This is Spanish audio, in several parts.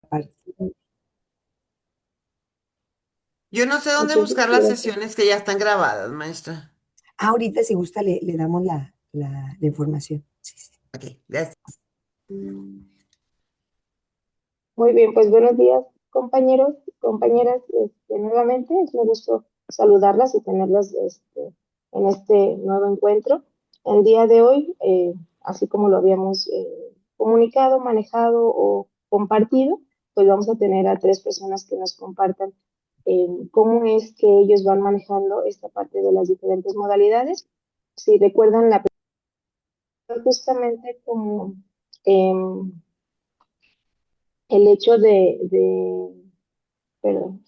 partir. Yo no sé dónde Entonces, buscar las sesiones que ya están grabadas, maestra. ahorita si gusta le damos la información. Sí, sí. Ok, gracias. Muy bien, pues buenos días, compañeros, compañeras. Nuevamente es un gusto saludarlas y tenerlas en este nuevo encuentro. El día de hoy, así como lo habíamos comunicado, manejado o compartido, pues vamos a tener a tres personas que nos compartan cómo es que ellos van manejando esta parte de las diferentes modalidades. Si recuerdan, la primera justamente como em, el hecho perdón,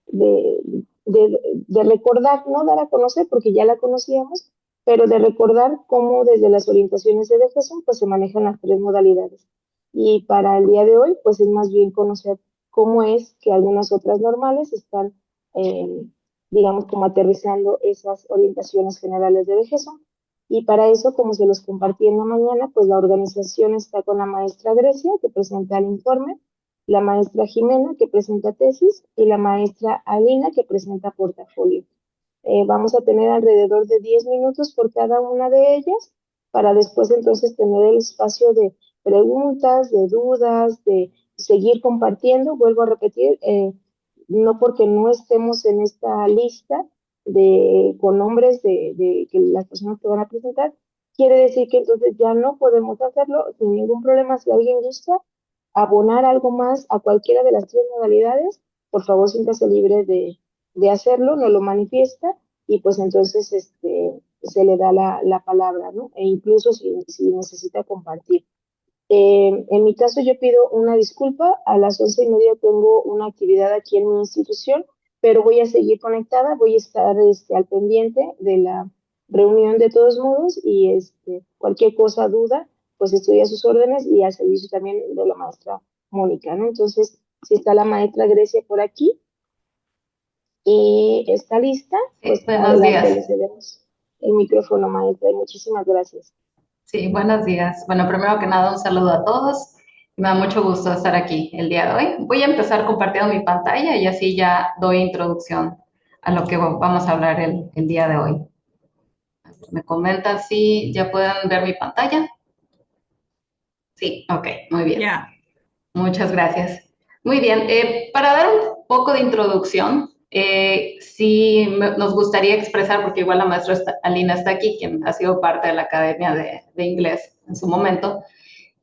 de, de recordar, no dar a conocer porque ya la conocíamos, pero de recordar cómo desde las orientaciones de Jefferson pues se manejan las tres modalidades. Y para el día de hoy pues es más bien conocer cómo es que algunas otras normales están, eh, digamos, como aterrizando esas orientaciones generales de Jefferson. Y para eso, como se los compartí en la mañana, pues la organización está con la maestra Grecia, que presenta el informe, la maestra Jimena, que presenta tesis, y la maestra Alina, que presenta portafolio. Vamos a tener alrededor de 10 minutos por cada una de ellas, para después entonces tener el espacio de preguntas, de dudas, de seguir compartiendo. Vuelvo a repetir, no porque no estemos en esta lista con nombres de que las personas que van a presentar, quiere decir que entonces ya no podemos hacerlo sin ningún problema. Si alguien gusta abonar algo más a cualquiera de las tres modalidades, por favor siéntase libre de hacerlo, no lo manifiesta y pues entonces se le da la palabra, ¿no? E incluso si necesita compartir. En mi caso yo pido una disculpa, a las 11:30 tengo una actividad aquí en mi institución, pero voy a seguir conectada, voy a estar al pendiente de la reunión de todos modos y cualquier cosa, duda, pues estoy a sus órdenes y al servicio también de la maestra Mónica, ¿no? Entonces, si está la maestra Grecia por aquí y está lista, Sí, pues buenos adelante, días. le cedemos el micrófono, maestra, y muchísimas gracias. Sí, buenos días. Bueno, primero que nada, un saludo a todos. Me da mucho gusto estar aquí el día de hoy. Voy a empezar compartiendo mi pantalla y así ya doy introducción a lo que vamos a hablar el día de hoy. Me comentan si ya pueden ver mi pantalla. Sí, ok, muy bien. Ya. Muchas gracias. Muy bien, para dar un poco de introducción, sí nos gustaría expresar, porque igual la maestra Alina está aquí, quien ha sido parte de la Academia de Inglés en su momento.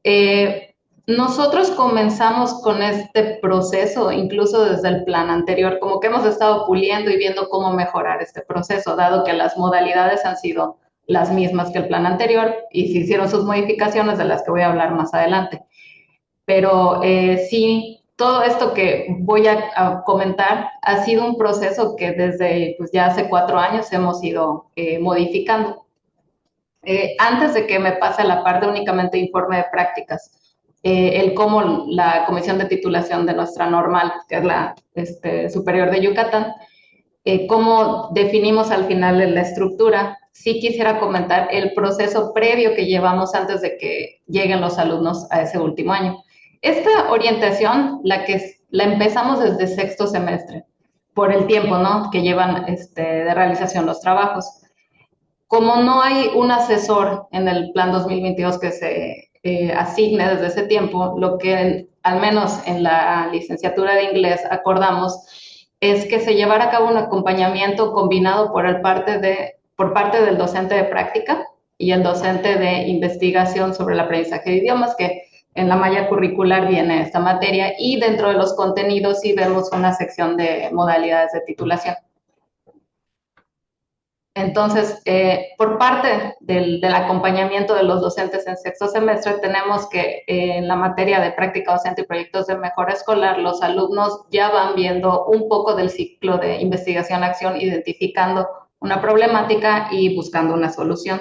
Eh, Nosotros comenzamos con este proceso, incluso desde el plan anterior, como que hemos estado puliendo y viendo cómo mejorar este proceso, dado que las modalidades han sido las mismas que el plan anterior y se hicieron sus modificaciones de las que voy a hablar más adelante. Pero sí, todo esto que voy a comentar ha sido un proceso que desde pues, ya hace 4 años hemos ido modificando. Antes de que me pase la parte únicamente de informe de prácticas, el cómo la comisión de titulación de nuestra normal, que es la superior de Yucatán, cómo definimos al final la estructura, sí quisiera comentar el proceso previo que llevamos antes de que lleguen los alumnos a ese último año. Esta orientación, la empezamos desde sexto semestre, por el tiempo, ¿no?, que llevan de realización los trabajos. Como no hay un asesor en el plan 2022 que se asigne desde ese tiempo, lo que al menos en la licenciatura de inglés acordamos es que se llevara a cabo un acompañamiento combinado por parte del docente de práctica y el docente de investigación sobre el aprendizaje de idiomas, que en la malla curricular viene esta materia, y dentro de los contenidos sí vemos una sección de modalidades de titulación. Entonces, por parte del acompañamiento de los docentes en sexto semestre, tenemos que en la materia de práctica docente y proyectos de mejora escolar, los alumnos ya van viendo un poco del ciclo de investigación-acción, identificando una problemática y buscando una solución.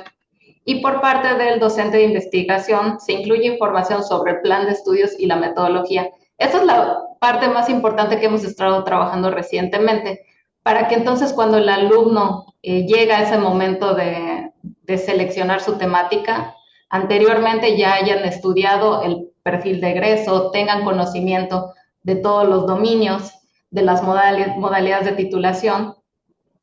Y por parte del docente de investigación, se incluye información sobre el plan de estudios y la metodología. Esa es la parte más importante que hemos estado trabajando recientemente, para que entonces cuando el alumno llega a ese momento de seleccionar su temática, anteriormente ya hayan estudiado perfil de egreso, tengan conocimiento de todos los dominios, de las modalidades de titulación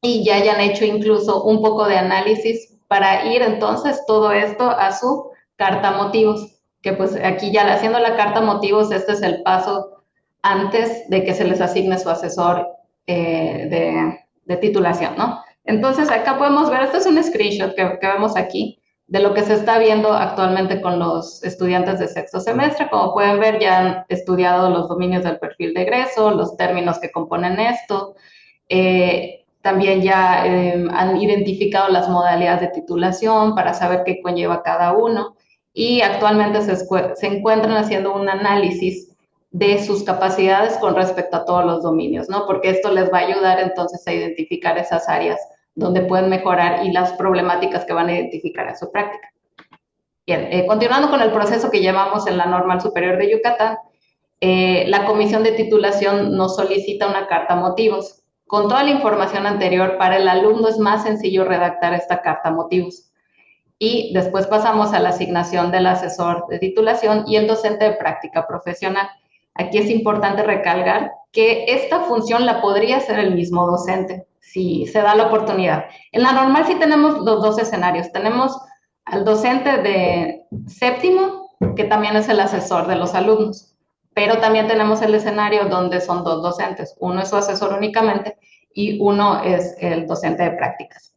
y ya hayan hecho incluso un poco de análisis para ir entonces todo esto a su carta motivos, que pues aquí ya haciendo la carta motivos, este es el paso antes de que se les asigne su asesor de titulación, ¿no? Entonces acá podemos ver, este es un screenshot que vemos aquí de lo que se está viendo actualmente con los estudiantes de sexto semestre. Como pueden ver, ya han estudiado los dominios del perfil de egreso, los términos que componen esto, también ya han identificado las modalidades de titulación para saber qué conlleva cada uno y actualmente se encuentran haciendo un análisis de sus capacidades con respecto a todos los dominios, ¿no? Porque esto les va a ayudar entonces a identificar esas áreas donde pueden mejorar y las problemáticas que van a identificar en su práctica. Bien, continuando con el proceso que llevamos en la Normal Superior de Yucatán, la Comisión de Titulación nos solicita una carta motivos. Con toda la información anterior, para el alumno es más sencillo redactar esta carta motivos. Y después pasamos a la asignación del asesor de titulación y el docente de práctica profesional. Aquí es importante recalcar que esta función la podría hacer el mismo docente, si se da la oportunidad. En la normal sí tenemos los dos escenarios. Tenemos al docente de séptimo, que también es el asesor de los alumnos, pero también tenemos el escenario donde son dos docentes. Uno es su asesor únicamente y uno es el docente de prácticas.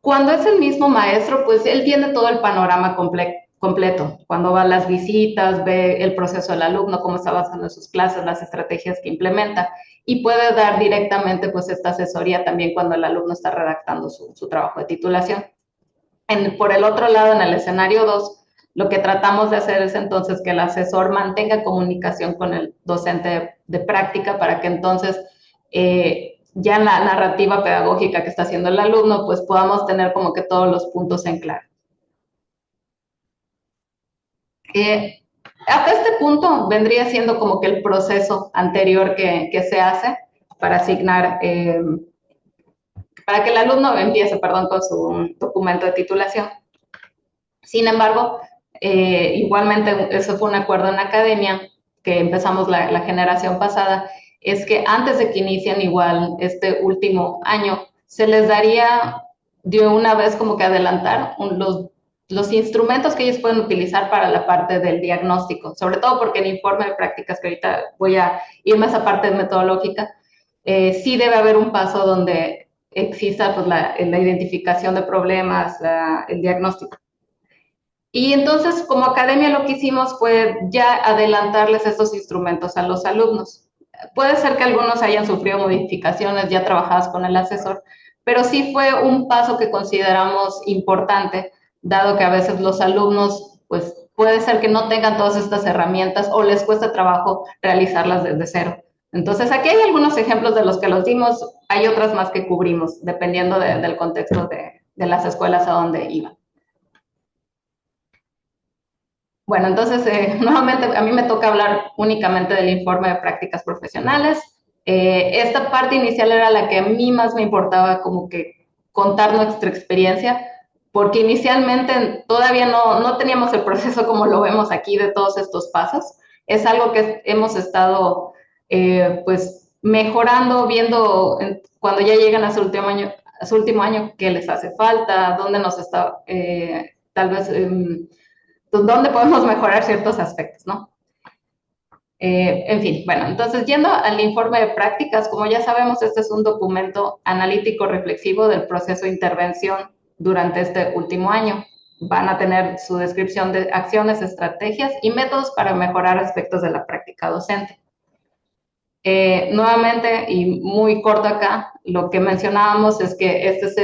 Cuando es el mismo maestro, pues él tiene todo el panorama completo. Cuando va a las visitas, ve el proceso del alumno, cómo está avanzando en sus clases, las estrategias que implementa y puede dar directamente pues esta asesoría también cuando el alumno está redactando su trabajo de titulación. Por el otro lado, en el escenario 2, lo que tratamos de hacer es entonces que el asesor mantenga comunicación con el docente de práctica para que entonces ya en la narrativa pedagógica que está haciendo el alumno, pues podamos tener como que todos los puntos en claro. Hasta este punto vendría siendo como que el proceso anterior que se hace para asignar, para que el alumno empiece, con su documento de titulación. Sin embargo, igualmente, eso fue un acuerdo en la academia que empezamos la generación pasada, es que antes de que inicien igual este último año, se les daría de una vez como que adelantar los instrumentos que ellos pueden utilizar para la parte del diagnóstico, sobre todo porque el informe de prácticas, que ahorita voy a irme a esa parte metodológica, sí debe haber un paso donde exista pues, la identificación de problemas, el diagnóstico. Y entonces, como academia, lo que hicimos fue ya adelantarles estos instrumentos a los alumnos. Puede ser que algunos hayan sufrido modificaciones ya trabajadas con el asesor, pero sí fue un paso que consideramos importante, dado que a veces los alumnos, pues puede ser que no tengan todas estas herramientas o les cuesta trabajo realizarlas desde cero. Entonces, aquí hay algunos ejemplos de los que los dimos, hay otras más que cubrimos, dependiendo del contexto de las escuelas a donde iban. Bueno, entonces, nuevamente, a mí me toca hablar únicamente del informe de prácticas profesionales. Esta parte inicial era la que a mí más me importaba como que contar nuestra experiencia, porque inicialmente todavía no teníamos el proceso como lo vemos aquí de todos estos pasos. Es algo que hemos estado, pues, mejorando, viendo cuando ya llegan a su último año qué les hace falta, dónde nos está, tal vez... dónde podemos mejorar ciertos aspectos, ¿no? En fin, bueno, entonces yendo al informe de prácticas, como ya sabemos, este es un documento analítico reflexivo del proceso de intervención durante este último año. Van a tener su descripción de acciones, estrategias y métodos para mejorar aspectos de la práctica docente. Nuevamente, y muy corto acá, lo que mencionábamos es que esta es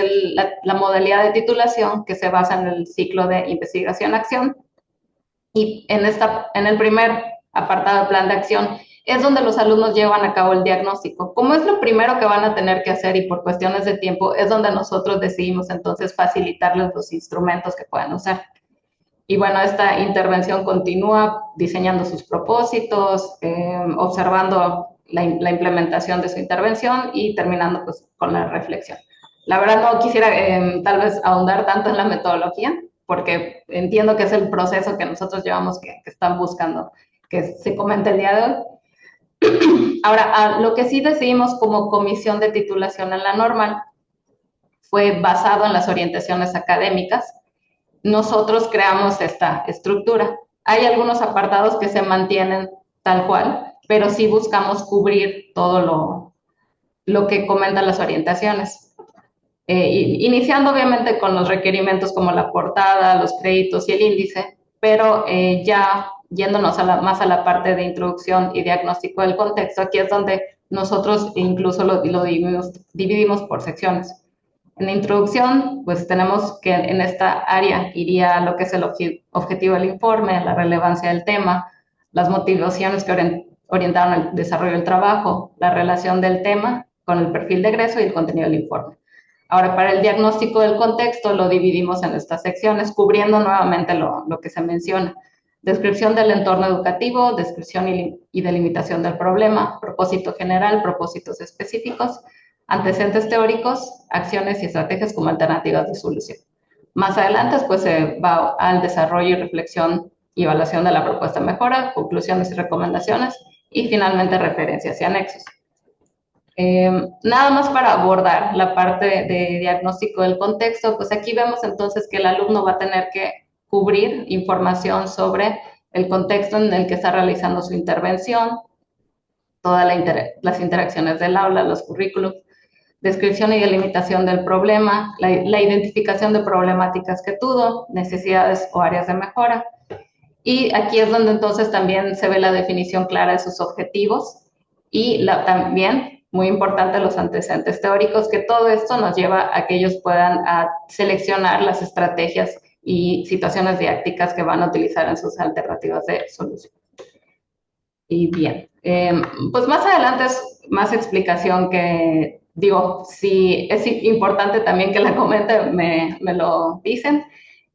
la modalidad de titulación que se basa en el ciclo de investigación-acción. Y en el primer apartado de plan de acción es donde los alumnos llevan a cabo el diagnóstico. Como es lo primero que van a tener que hacer y por cuestiones de tiempo, es donde nosotros decidimos entonces facilitarles los instrumentos que puedan usar. Y bueno, esta intervención continúa diseñando sus propósitos, observando la implementación de su intervención y terminando pues con la reflexión. La verdad no quisiera tal vez ahondar tanto en la metodología, porque entiendo que es el proceso que nosotros llevamos que están buscando que se comente el día de hoy. Ahora, lo que sí decidimos como comisión de titulación en la normal fue basado en las orientaciones académicas. Nosotros creamos esta estructura. Hay algunos apartados que se mantienen tal cual, pero sí buscamos cubrir todo lo que comentan las orientaciones. Iniciando obviamente con los requerimientos como la portada, los créditos y el índice, pero ya yéndonos más a la parte de introducción y diagnóstico del contexto, aquí es donde nosotros incluso lo dividimos por secciones. En la introducción, pues tenemos que en esta área iría lo que es el objetivo del informe, la relevancia del tema, las motivaciones que orientaron el desarrollo del trabajo, la relación del tema con el perfil de egreso y el contenido del informe. Ahora, para el diagnóstico del contexto lo dividimos en estas secciones, cubriendo nuevamente lo que se menciona. Descripción del entorno educativo, descripción y delimitación del problema, propósito general, propósitos específicos, antecedentes teóricos, acciones y estrategias como alternativas de solución. Más adelante, pues se va al desarrollo y reflexión y evaluación de la propuesta de mejora, conclusiones y recomendaciones, y finalmente referencias y anexos. Nada más para abordar la parte de diagnóstico del contexto, pues aquí vemos entonces que el alumno va a tener que cubrir información sobre el contexto en el que está realizando su intervención, todas las interacciones del aula, los currículums, descripción y delimitación del problema, la identificación de problemáticas que tuvo, necesidades o áreas de mejora. Y aquí es donde entonces también se ve la definición clara de sus objetivos y también, muy importante, los antecedentes teóricos, que todo esto nos lleva a que ellos puedan seleccionar las estrategias y situaciones didácticas que van a utilizar en sus alternativas de solución. Y bien, pues más adelante es más explicación que, digo, si es importante también que la comente, me lo dicen.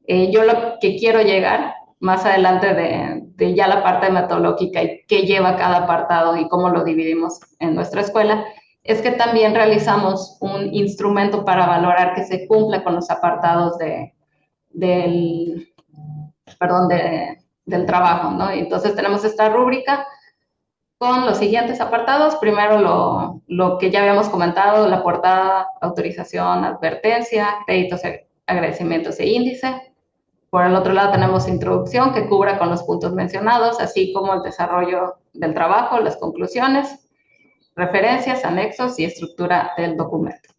Yo lo que quiero llegar más adelante de ya la parte metodológica y qué lleva cada apartado y cómo lo dividimos en nuestra escuela, es que también realizamos un instrumento para valorar que se cumpla con los apartados del trabajo, ¿no? Entonces tenemos esta rúbrica con los siguientes apartados. Primero lo que ya habíamos comentado, la portada, autorización, advertencia, créditos, agradecimientos e índice. Por el otro lado tenemos introducción que cubra con los puntos mencionados, así como el desarrollo del trabajo, las conclusiones, referencias, anexos y estructura del documento.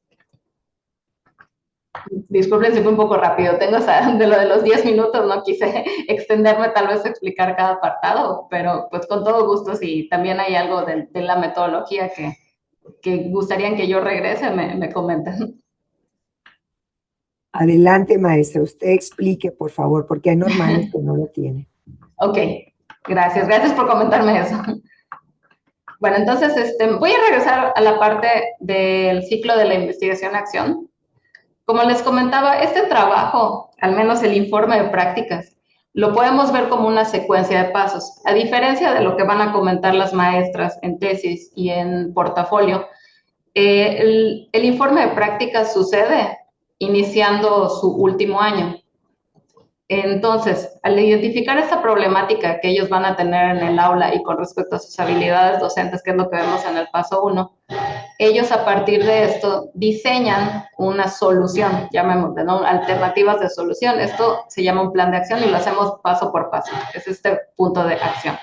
Disculpen si fue un poco rápido, tengo de lo de los 10 minutos, no quise extenderme tal vez a explicar cada apartado, pero pues con todo gusto, si también hay algo de la metodología que gustarían que yo regrese, me comenten. Adelante, maestra, usted explique, por favor, porque hay normales que no lo tienen. Ok, gracias por comentarme eso. Bueno, entonces voy a regresar a la parte del ciclo de la investigación-acción. Como les comentaba, este trabajo, al menos el informe de prácticas, lo podemos ver como una secuencia de pasos. A diferencia de lo que van a comentar las maestras en tesis y en portafolio, el informe de prácticas sucede iniciando su último año. Entonces, al identificar esta problemática que ellos van a tener en el aula y con respecto a sus habilidades docentes, que es lo que vemos en el paso 1, ellos a partir de esto diseñan una solución, llamémosle, ¿no? Alternativas de solución. Esto se llama un plan de acción y lo hacemos paso por paso. Es este punto de acción.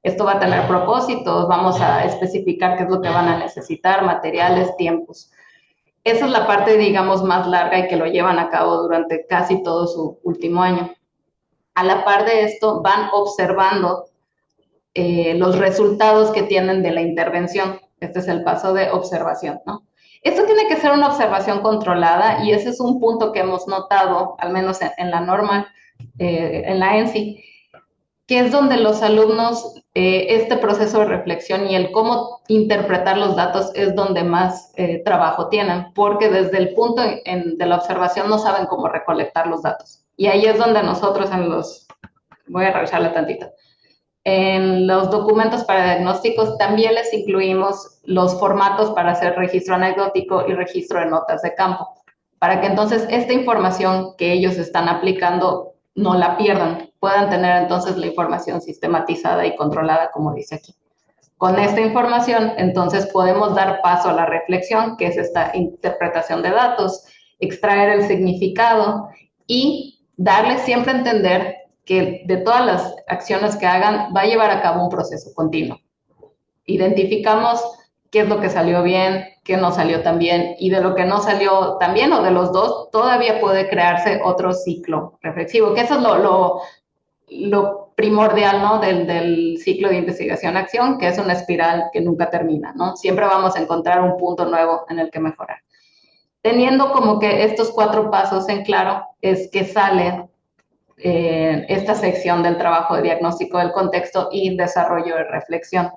Esto va a tener propósitos, vamos a especificar qué es lo que van a necesitar, materiales, tiempos. Esa es la parte, digamos, más larga y que lo llevan a cabo durante casi todo su último año. A la par de esto, van observando los resultados que tienen de la intervención. Este es el paso de observación, ¿no? Esto tiene que ser una observación controlada y ese es un punto que hemos notado, al menos en la norma, en la ENSI, que es donde los alumnos, este proceso de reflexión y el cómo interpretar los datos es donde más trabajo tienen, porque desde el punto de la observación no saben cómo recolectar los datos. Y ahí es donde nosotros voy a revisarle tantito, en los documentos para diagnósticos también les incluimos los formatos para hacer registro anecdótico y registro de notas de campo, para que entonces esta información que ellos están aplicando no la pierdan, puedan tener entonces la información sistematizada y controlada, como dice aquí. Con esta información, entonces podemos dar paso a la reflexión, que es esta interpretación de datos, extraer el significado y darles siempre a entender que de todas las acciones que hagan va a llevar a cabo un proceso continuo. Identificamos qué es lo que salió bien, qué no salió tan bien, y de lo que no salió tan bien o de los dos, todavía puede crearse otro ciclo reflexivo, que eso es lo primordial, ¿no? Del ciclo de investigación-acción, que es una espiral que nunca termina, ¿no? Siempre vamos a encontrar un punto nuevo en el que mejorar. Teniendo como que estos 4 pasos en claro, es que sale esta sección del trabajo de diagnóstico del contexto y desarrollo de reflexión,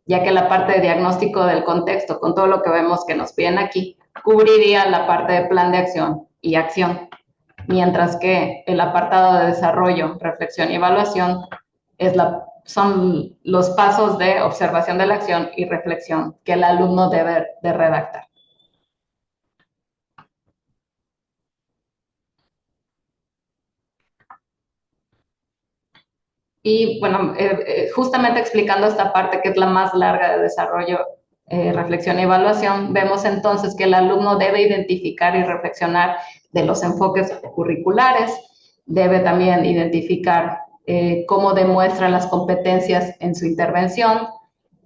ya que la parte de diagnóstico del contexto, con todo lo que vemos que nos piden aquí, cubriría la parte de plan de acción y acción, mientras que el apartado de desarrollo, reflexión y evaluación son los pasos de observación de la acción y reflexión que el alumno debe de redactar. Y bueno, justamente explicando esta parte que es la más larga de desarrollo, reflexión y evaluación, vemos entonces que el alumno debe identificar y reflexionar de los enfoques curriculares, debe también identificar cómo demuestra las competencias en su intervención,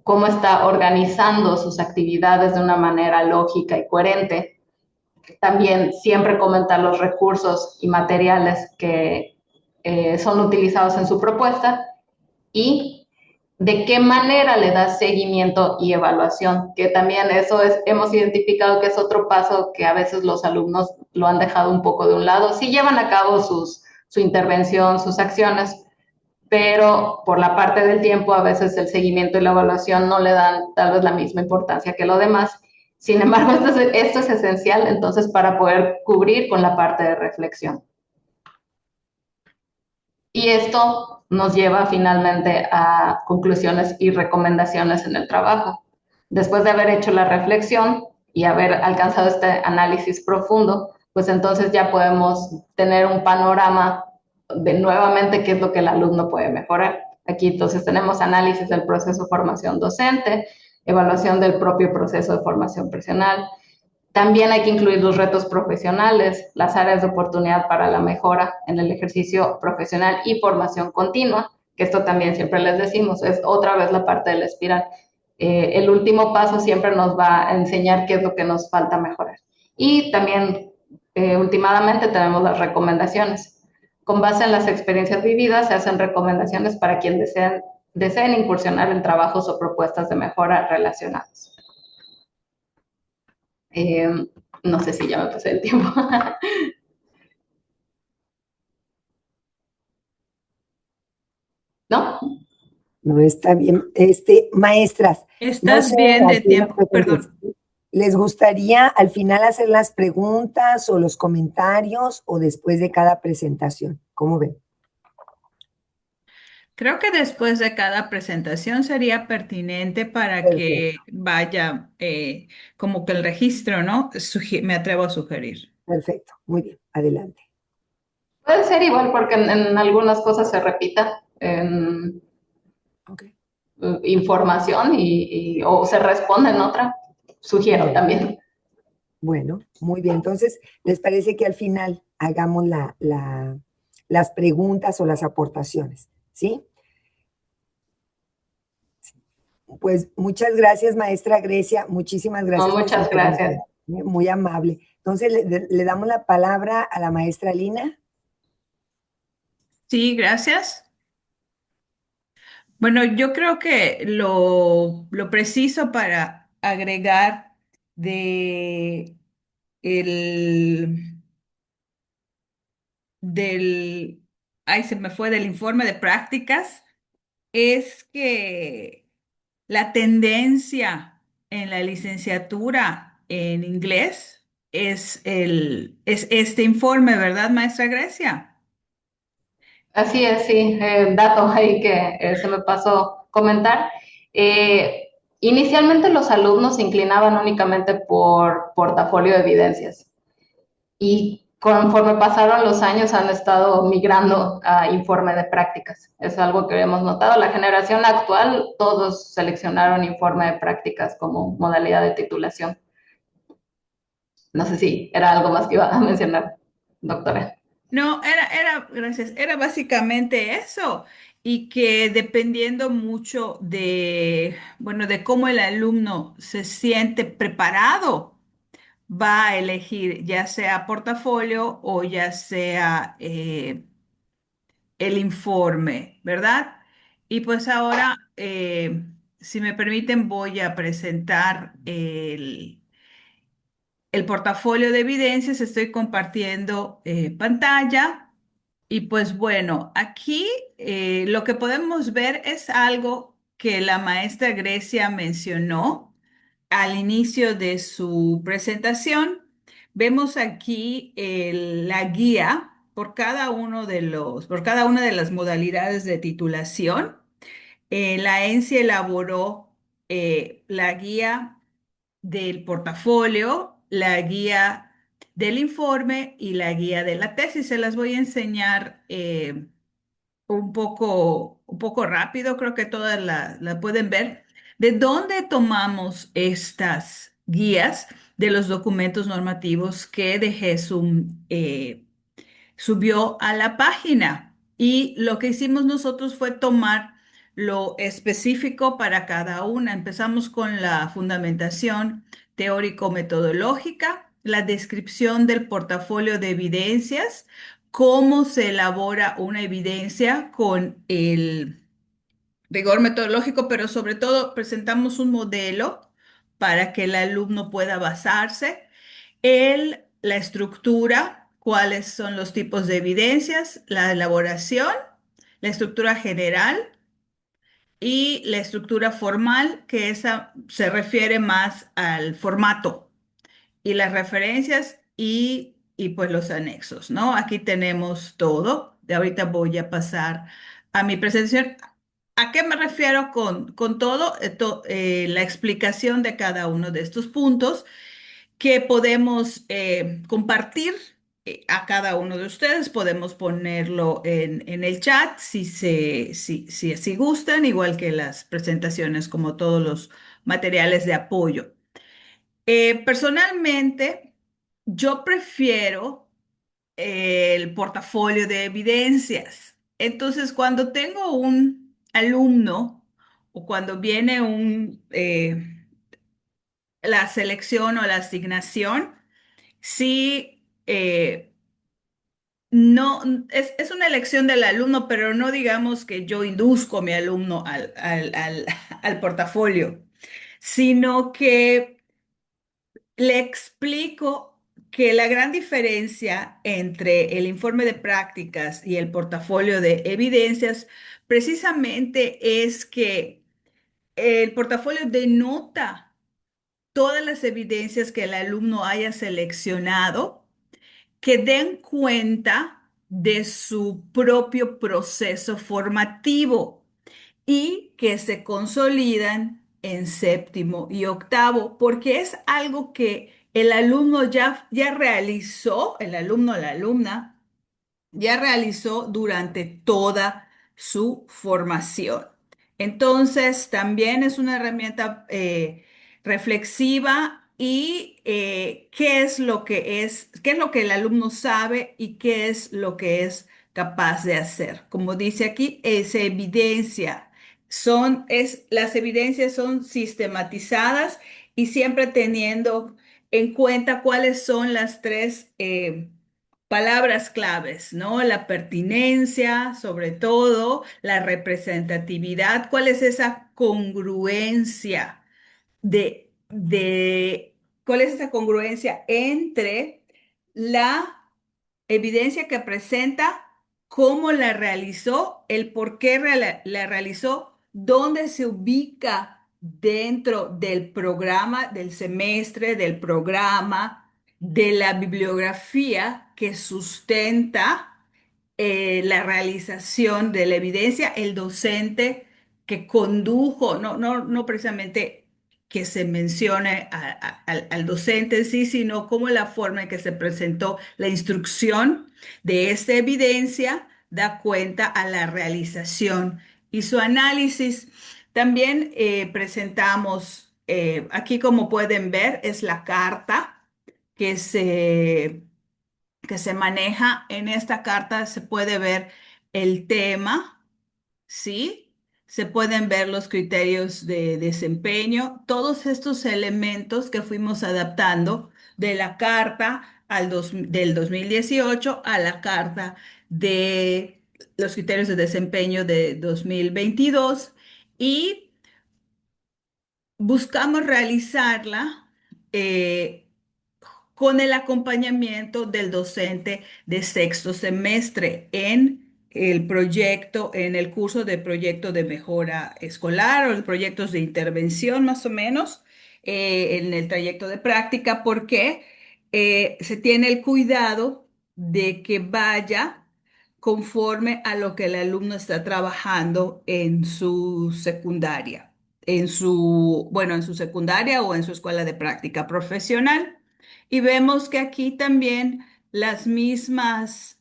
cómo está organizando sus actividades de una manera lógica y coherente. También siempre comentar los recursos y materiales que son utilizados en su propuesta y de qué manera le da seguimiento y evaluación, que también eso hemos identificado que es otro paso que a veces los alumnos lo han dejado un poco de un lado. Sí llevan a cabo su intervención, sus acciones, pero por la parte del tiempo a veces el seguimiento y la evaluación no le dan tal vez la misma importancia que lo demás. Sin embargo, esto es esencial entonces para poder cubrir con la parte de reflexión. Y esto nos lleva finalmente a conclusiones y recomendaciones en el trabajo. Después de haber hecho la reflexión y haber alcanzado este análisis profundo, pues entonces ya podemos tener un panorama de nuevamente qué es lo que el alumno puede mejorar. Aquí entonces tenemos análisis del proceso de formación docente, evaluación del propio proceso de formación personal. También hay que incluir los retos profesionales, las áreas de oportunidad para la mejora en el ejercicio profesional y formación continua, que esto también siempre les decimos, es otra vez la parte de la espiral. El último paso siempre nos va a enseñar qué es lo que nos falta mejorar. Y también, últimamente, tenemos las recomendaciones. Con base en las experiencias vividas, se hacen recomendaciones para quien deseen incursionar en trabajos o propuestas de mejora relacionados. No sé si ya me pasé el tiempo. ¿No? No está bien. Maestras, no Estás sé, bien de aquí en los tiempo, presentes, perdón. ¿les gustaría al final hacer las preguntas o los comentarios o después de cada presentación? ¿Cómo ven? Creo que después de cada presentación sería pertinente para Perfecto, que vaya como que el registro, ¿no? Me atrevo a sugerir. perfecto. Muy bien, adelante. Puede ser igual porque en algunas cosas se repita en Ok. información o se responde en otra. Sugiero Bueno. también. Bueno, muy bien. Entonces, ¿les parece que al final hagamos las preguntas o las aportaciones? ¿Sí? Pues muchas gracias, maestra Grecia. Muchísimas gracias por su Muchas gracias. intervención. Muy amable. Entonces, le damos la palabra a la maestra Lina. Sí, gracias. Bueno, yo creo que lo preciso para agregar de el, del, ay, se me fue del informe de prácticas, es que la tendencia en la licenciatura en inglés es este informe, ¿verdad, maestra Grecia? Así es, sí. Dato ahí que se me pasó comentar. Inicialmente los alumnos se inclinaban únicamente por portafolio de evidencias. Y conforme pasaron los años han estado migrando a informe de prácticas. Es algo que hemos notado. La generación actual, todos seleccionaron informe de prácticas como modalidad de titulación. No sé si era algo más que iba a mencionar, doctora. No, gracias, era básicamente eso. Y que dependiendo mucho de, bueno, de cómo el alumno se siente preparado, va a elegir ya sea portafolio o ya sea el informe, ¿verdad? Y pues ahora, si me permiten, voy a presentar el portafolio de evidencias. Estoy compartiendo pantalla. Y pues bueno, aquí lo que podemos ver es algo que la maestra Grecia mencionó al inicio de su presentación. Vemos aquí la guía por cada una de las modalidades de titulación. La ENSI elaboró la guía del portafolio, la guía del informe y la guía de la tesis. Se las voy a enseñar un poco rápido, creo que todas la pueden ver. ¿De dónde tomamos estas guías? De los documentos normativos que de Jesús subió a la página. Y lo que hicimos nosotros fue tomar lo específico para cada una. Empezamos con la fundamentación teórico-metodológica, la descripción del portafolio de evidencias, cómo se elabora una evidencia con el rigor metodológico, pero sobre todo presentamos un modelo para que el alumno pueda basarse. La estructura, cuáles son los tipos de evidencias, la elaboración, la estructura general y la estructura formal, que esa se refiere más al formato y las referencias y pues los anexos, ¿no? Aquí tenemos todo. De ahorita voy a pasar a mi presentación. ¿A qué me refiero con todo? La explicación de cada uno de estos puntos que podemos compartir a cada uno de ustedes. Podemos ponerlo en el chat si así gustan, igual que las presentaciones, como todos los materiales de apoyo. Personalmente, yo prefiero el portafolio de evidencias. Entonces, cuando tengo un alumno o cuando viene la selección o la asignación, sí, no, es una elección del alumno, pero no digamos que yo induzco a mi alumno al portafolio, sino que le explico que la gran diferencia entre el informe de prácticas y el portafolio de evidencias precisamente es que el portafolio denota todas las evidencias que el alumno haya seleccionado que den cuenta de su propio proceso formativo y que se consolidan en séptimo y octavo, porque es algo que el alumno ya realizó, el alumno o la alumna ya realizó durante toda su formación. Entonces, también es una herramienta reflexiva y qué es lo que el alumno sabe y qué es lo que es capaz de hacer. Como dice aquí, es evidencia. Las evidencias son sistematizadas y siempre teniendo en cuenta cuáles son las tres palabras claves, ¿no? La pertinencia, sobre todo, la representatividad, ¿cuál es esa congruencia cuál es esa congruencia entre la evidencia que presenta, cómo la realizó, el por qué la realizó, dónde se ubica dentro del programa, del semestre, del programa, de la bibliografía que sustenta la realización de la evidencia, el docente que condujo, no precisamente que se mencione al docente en sí, sino como la forma en que se presentó la instrucción de esta evidencia da cuenta a la realización y su análisis. También presentamos, aquí como pueden ver, es la carta que que se maneja. En esta carta se puede ver el tema, ¿sí? Se pueden ver los criterios de desempeño, todos estos elementos que fuimos adaptando de la carta del 2018 a la carta de los criterios de desempeño de 2022 y buscamos realizarla eh, con el acompañamiento del docente de sexto semestre en el proyecto, en el curso de proyecto de mejora escolar o los proyectos de intervención más o menos, en el trayecto de práctica, porque se tiene el cuidado de que vaya conforme a lo que el alumno está trabajando en su secundaria, bueno, en su secundaria o en su escuela de práctica profesional. Y vemos que aquí también los mismos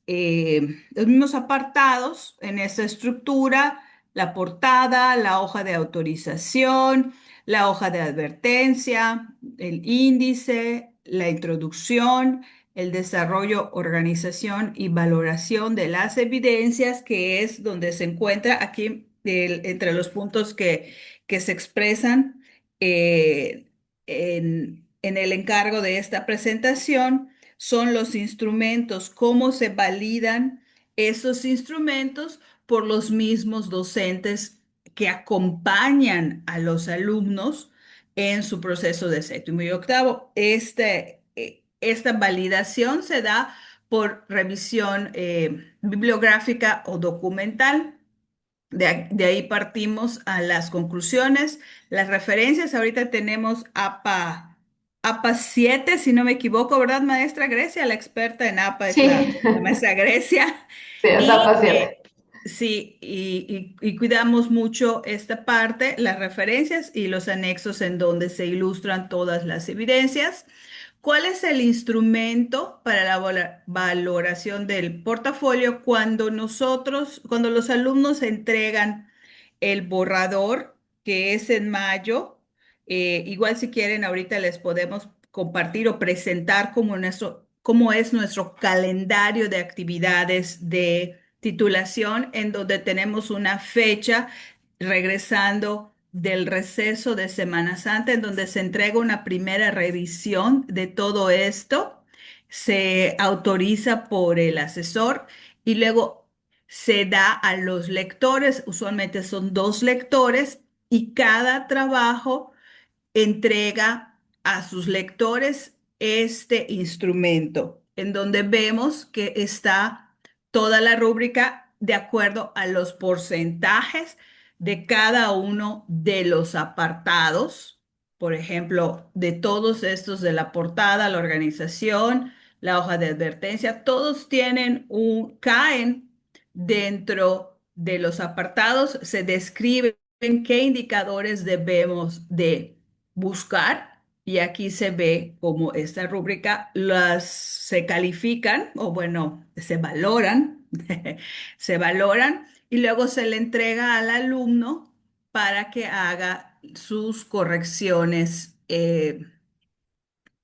apartados en esta estructura, la portada, la hoja de autorización, la hoja de advertencia, el índice, la introducción, el desarrollo, organización y valoración de las evidencias, que es donde se encuentra aquí entre los puntos que se expresan eh, en el encargo de esta presentación, son los instrumentos, cómo se validan esos instrumentos por los mismos docentes que acompañan a los alumnos en su proceso de séptimo y octavo. Esta validación se da por revisión bibliográfica o documental. De ahí partimos a las conclusiones, las referencias. Ahorita tenemos APA 7, si no me equivoco, ¿verdad, maestra Grecia? La experta en APA es Sí, la maestra Grecia. sí, es Y APA 7. sí, y cuidamos mucho esta parte, las referencias y los anexos en donde se ilustran todas las evidencias. ¿Cuál es el instrumento para la valoración del portafolio cuando los alumnos entregan el borrador, que es en mayo? Igual si quieren, ahorita les podemos compartir o presentar cómo es nuestro calendario de actividades de titulación, en donde tenemos una fecha regresando del receso de Semana Santa, en donde se entrega una primera revisión de todo esto, se autoriza por el asesor y luego se da a los lectores, usualmente son dos lectores, y cada trabajo entrega a sus lectores este instrumento, en donde vemos que está toda la rúbrica de acuerdo a los porcentajes de cada uno de los apartados. Por ejemplo, de todos estos de la portada, la organización, la hoja de advertencia, todos caen dentro de los apartados, se describen qué indicadores debemos de buscar, y aquí se ve como esta rúbrica se califican o bueno, se valoran, se valoran y luego se le entrega al alumno para que haga sus correcciones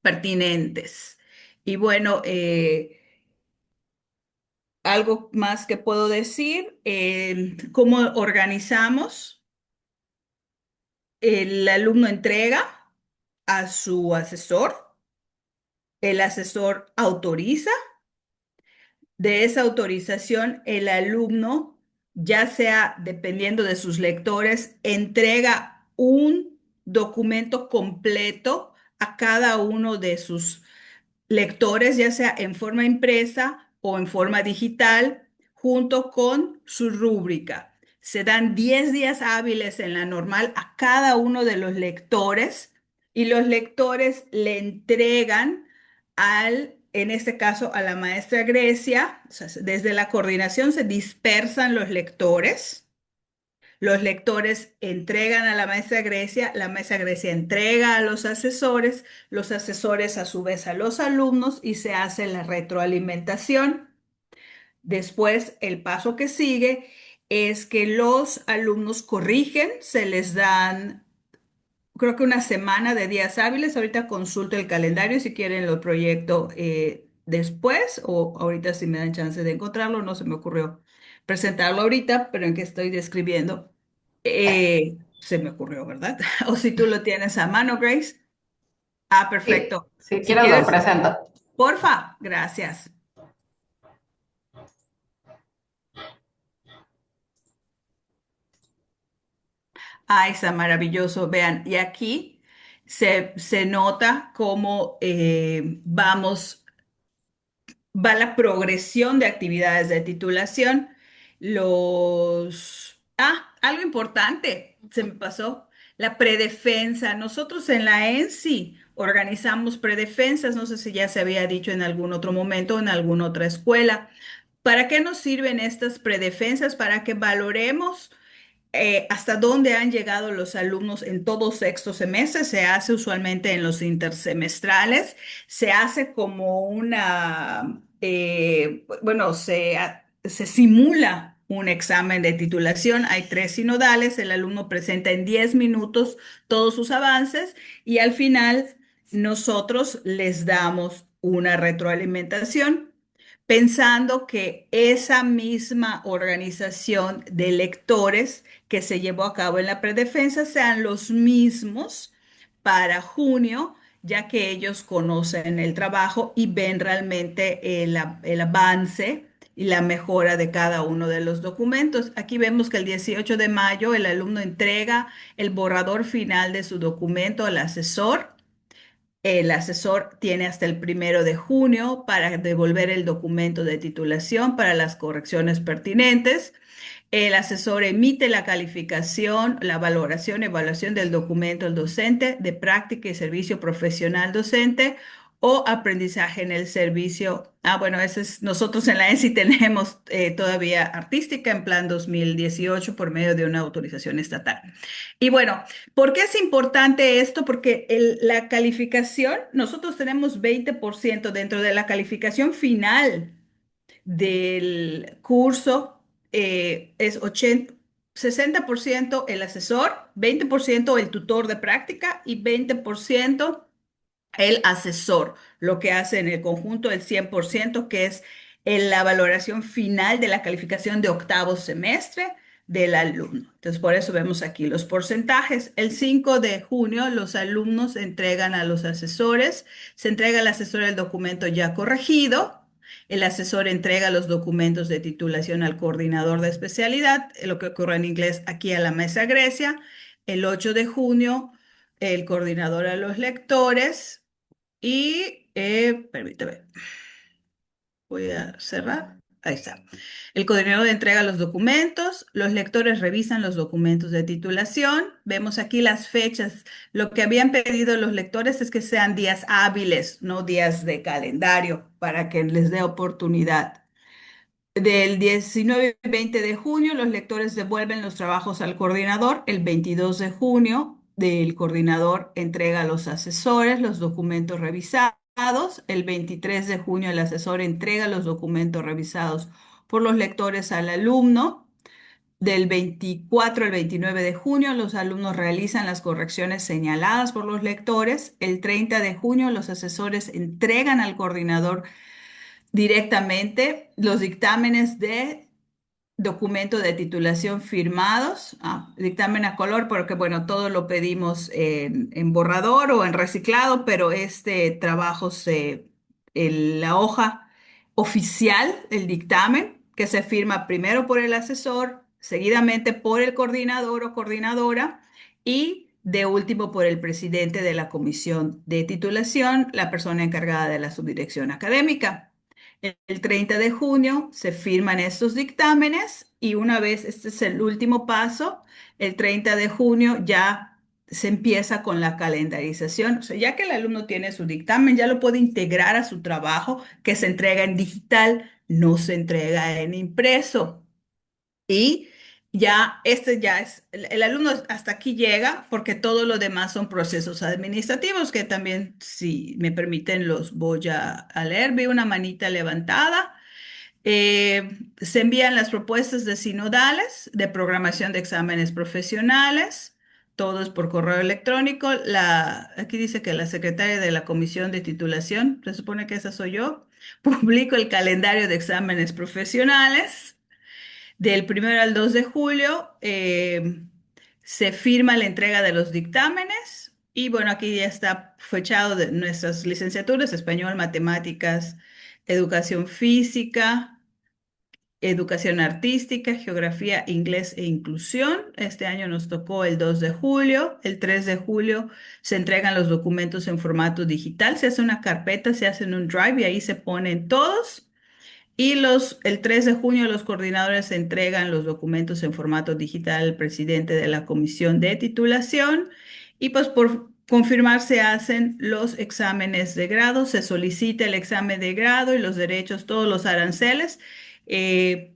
pertinentes. Y bueno, algo más que puedo decir, cómo organizamos. El alumno entrega a su asesor, el asesor autoriza, de esa autorización el alumno, ya sea dependiendo de sus lectores, entrega un documento completo a cada uno de sus lectores, ya sea en forma impresa o en forma digital, junto con su rúbrica. Se dan 10 días hábiles en la normal a cada uno de los lectores y los lectores le entregan en este caso, a la maestra Grecia. O sea, desde la coordinación se dispersan los lectores, Los lectores entregan a la maestra Grecia entrega a los asesores a su vez a los alumnos y se hace la retroalimentación. Después, el paso que sigue es que los alumnos corrigen, se les dan, creo que una semana de días hábiles. Ahorita consulto el calendario si quieren lo proyecto después o ahorita si me dan chance de encontrarlo. No se me ocurrió presentarlo ahorita, pero en que estoy describiendo, se me ocurrió, ¿verdad? O si tú lo tienes a mano, Grace. Ah, Sí, perfecto. si Si quieres lo quieres, presento. porfa, gracias. Ah, está maravilloso. Vean, y aquí se nota cómo va la progresión de actividades de titulación. Algo importante, se me pasó, la predefensa. Nosotros en la ENSI organizamos predefensas, no sé si ya se había dicho en algún otro momento o en alguna otra escuela. ¿Para qué nos sirven estas predefensas? Para que valoremos hasta dónde han llegado los alumnos en todo sexto semestre. Se hace usualmente en los intersemestrales, se hace como bueno, se simula un examen de titulación. Hay tres sinodales, el alumno presenta en 10 minutos todos sus avances y al final nosotros les damos una retroalimentación pensando que esa misma organización de lectores que se llevó a cabo en la predefensa sean los mismos para junio, ya que ellos conocen el trabajo y ven realmente el avance y la mejora de cada uno de los documentos. Aquí vemos que el 18 de mayo el alumno entrega el borrador final de su documento al asesor. El asesor tiene hasta el 1 de junio para devolver el documento de titulación para las correcciones pertinentes. El asesor emite la calificación, la valoración, evaluación del documento del docente de práctica y servicio profesional docente o aprendizaje en el servicio. Bueno, nosotros en la ENSI tenemos todavía artística en plan 2018 por medio de una autorización estatal. Y bueno, ¿por qué es importante esto? Porque la calificación, nosotros tenemos 20% dentro de la calificación final del curso, es 60% el asesor, 20% el tutor de práctica y 20% el asesor, lo que hace en el conjunto el 100%, que es la valoración final de la calificación de octavo semestre del alumno. Entonces, por eso vemos aquí los porcentajes. El 5 de junio, los alumnos entregan a los asesores, se entrega al asesor el documento ya corregido. El asesor entrega los documentos de titulación al coordinador de especialidad, lo que ocurre en inglés aquí a la maestra Grecia. El 8 de junio, el coordinador a los lectores y, permítame, voy a cerrar. Ahí está. El coordinador entrega los documentos, los lectores revisan los documentos de titulación. Vemos aquí las fechas. Lo que habían pedido los lectores es que sean días hábiles, no días de calendario, para que les dé oportunidad. Del 19 y 20 de junio, los lectores devuelven los trabajos al coordinador. El 22 de junio, el coordinador entrega a los asesores los documentos revisados. El 23 de junio, el asesor entrega los documentos revisados por los lectores al alumno. Del 24 al 29 de junio, los alumnos realizan las correcciones señaladas por los lectores. El 30 de junio, los asesores entregan al coordinador directamente los dictámenes de documento de titulación firmados, dictamen a color, porque bueno, todo lo pedimos en borrador o en reciclado, pero este trabajo la hoja oficial, el dictamen, que se firma primero por el asesor, seguidamente por el coordinador o coordinadora y de último por el presidente de la comisión de titulación, la persona encargada de la subdirección académica. El 30 de junio se firman estos dictámenes y una vez, este es el último paso, el 30 de junio ya se empieza con la calendarización. O sea, ya que el alumno tiene su dictamen, ya lo puede integrar a su trabajo que se entrega en digital, no se entrega en impreso. Y ya este ya es, el alumno hasta aquí llega porque todo lo demás son procesos administrativos que también, si me permiten, los voy a leer. Vi una manita levantada. Se envían las propuestas de sinodales de programación de exámenes profesionales, todos por correo electrónico. Aquí dice que la secretaria de la comisión de titulación, se supone que esa soy yo, publico el calendario de exámenes profesionales. Del 1 al 2 de julio se firma la entrega de los dictámenes y bueno, aquí ya está fechado de nuestras licenciaturas, español, matemáticas, educación física, educación artística, geografía, inglés e inclusión. Este año nos tocó el 2 de julio. El 3 de julio se entregan los documentos en formato digital. Se hace una carpeta, se hace en un drive y ahí se ponen todos. Y el 3 de junio los coordinadores entregan los documentos en formato digital al presidente de la comisión de titulación y pues por confirmar se hacen los exámenes de grado, se solicita el examen de grado y los derechos, todos los aranceles, eh,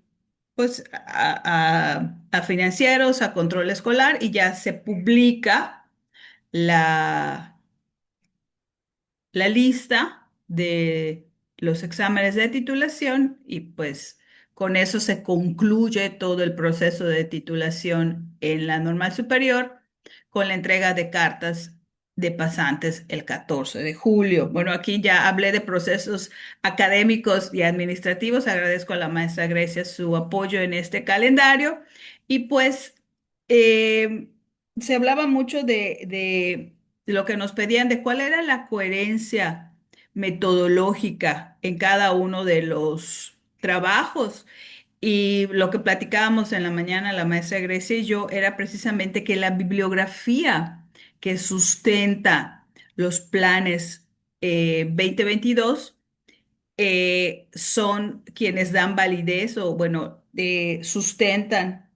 pues a financieros, a control escolar y ya se publica la la lista de los exámenes de titulación y pues con eso se concluye todo el proceso de titulación en la normal superior con la entrega de cartas de pasantes el 14 de julio. Bueno, aquí ya hablé de procesos académicos y administrativos. Agradezco a la maestra Grecia su apoyo en este calendario y pues eh, se hablaba mucho de lo que nos pedían, de cuál era la coherencia metodológica en cada uno de los trabajos. Y lo que platicábamos en la mañana la maestra Grecia y yo era precisamente que la bibliografía que sustenta los planes 2022 son quienes dan validez o, bueno, sustentan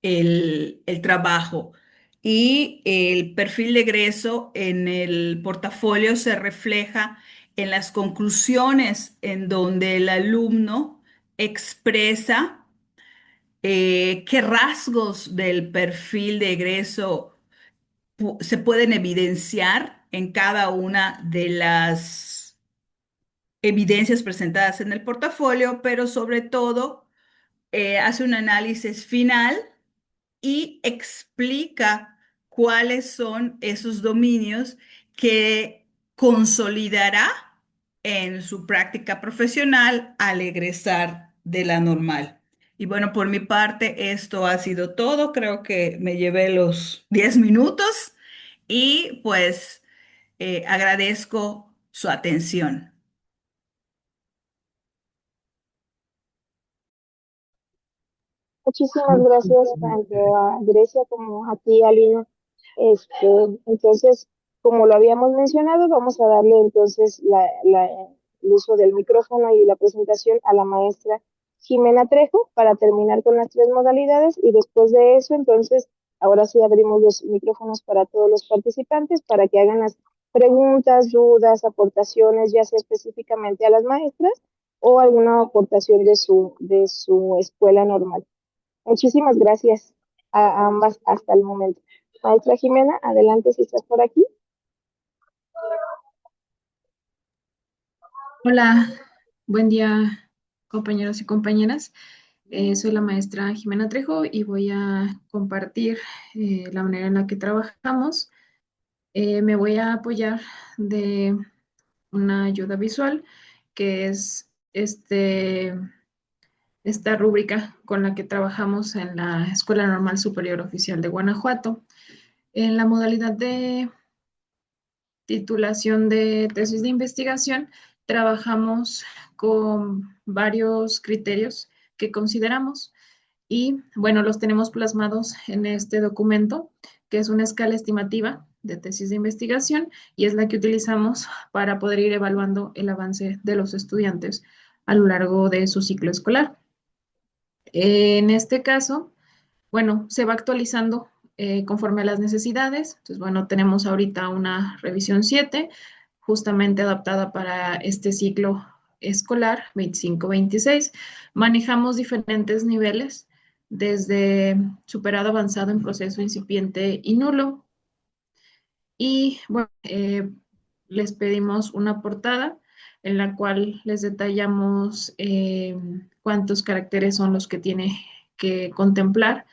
el trabajo. Y el perfil de egreso en el portafolio se refleja en las conclusiones en donde el alumno expresa qué rasgos del perfil de egreso se pueden evidenciar en cada una de las evidencias presentadas en el portafolio, pero sobre todo hace un análisis final y explica cuáles son esos dominios que consolidará en su práctica profesional al egresar de la normal. Y bueno, por mi parte, esto ha sido todo. Creo que me llevé los 10 minutos y pues agradezco su atención. Muchísimas gracias tanto a Grecia como a ti, Alina. Entonces, como lo habíamos mencionado, vamos a darle entonces el uso del micrófono y la presentación a la maestra Jimena Trejo para terminar con las tres modalidades y después de eso, entonces, ahora sí abrimos los micrófonos para todos los participantes para que hagan las preguntas, dudas, aportaciones, ya sea específicamente a las maestras o alguna aportación de su escuela normal. Muchísimas gracias a ambas hasta el momento. Maestra Jimena, adelante si estás por aquí. Hola, buen día compañeros y compañeras. Soy la maestra Jimena Trejo y voy a compartir la manera en la que trabajamos. Me voy a apoyar de una ayuda visual que es esta rúbrica con la que trabajamos en la Escuela Normal Superior Oficial de Guanajuato. En la modalidad de titulación de tesis de investigación, trabajamos con varios criterios que consideramos y, bueno, los tenemos plasmados en este documento, que es una escala estimativa de tesis de investigación y es la que utilizamos para poder ir evaluando el avance de los estudiantes a lo largo de su ciclo escolar. En este caso, bueno, se va actualizando conforme a las necesidades. Entonces, bueno, tenemos ahorita una revisión 7, justamente adaptada para este ciclo escolar 25-26. Manejamos diferentes niveles desde superado, avanzado, en proceso, incipiente y nulo. Y bueno, les pedimos una portada en la cual les detallamos cuántos caracteres son los que tiene que contemplar,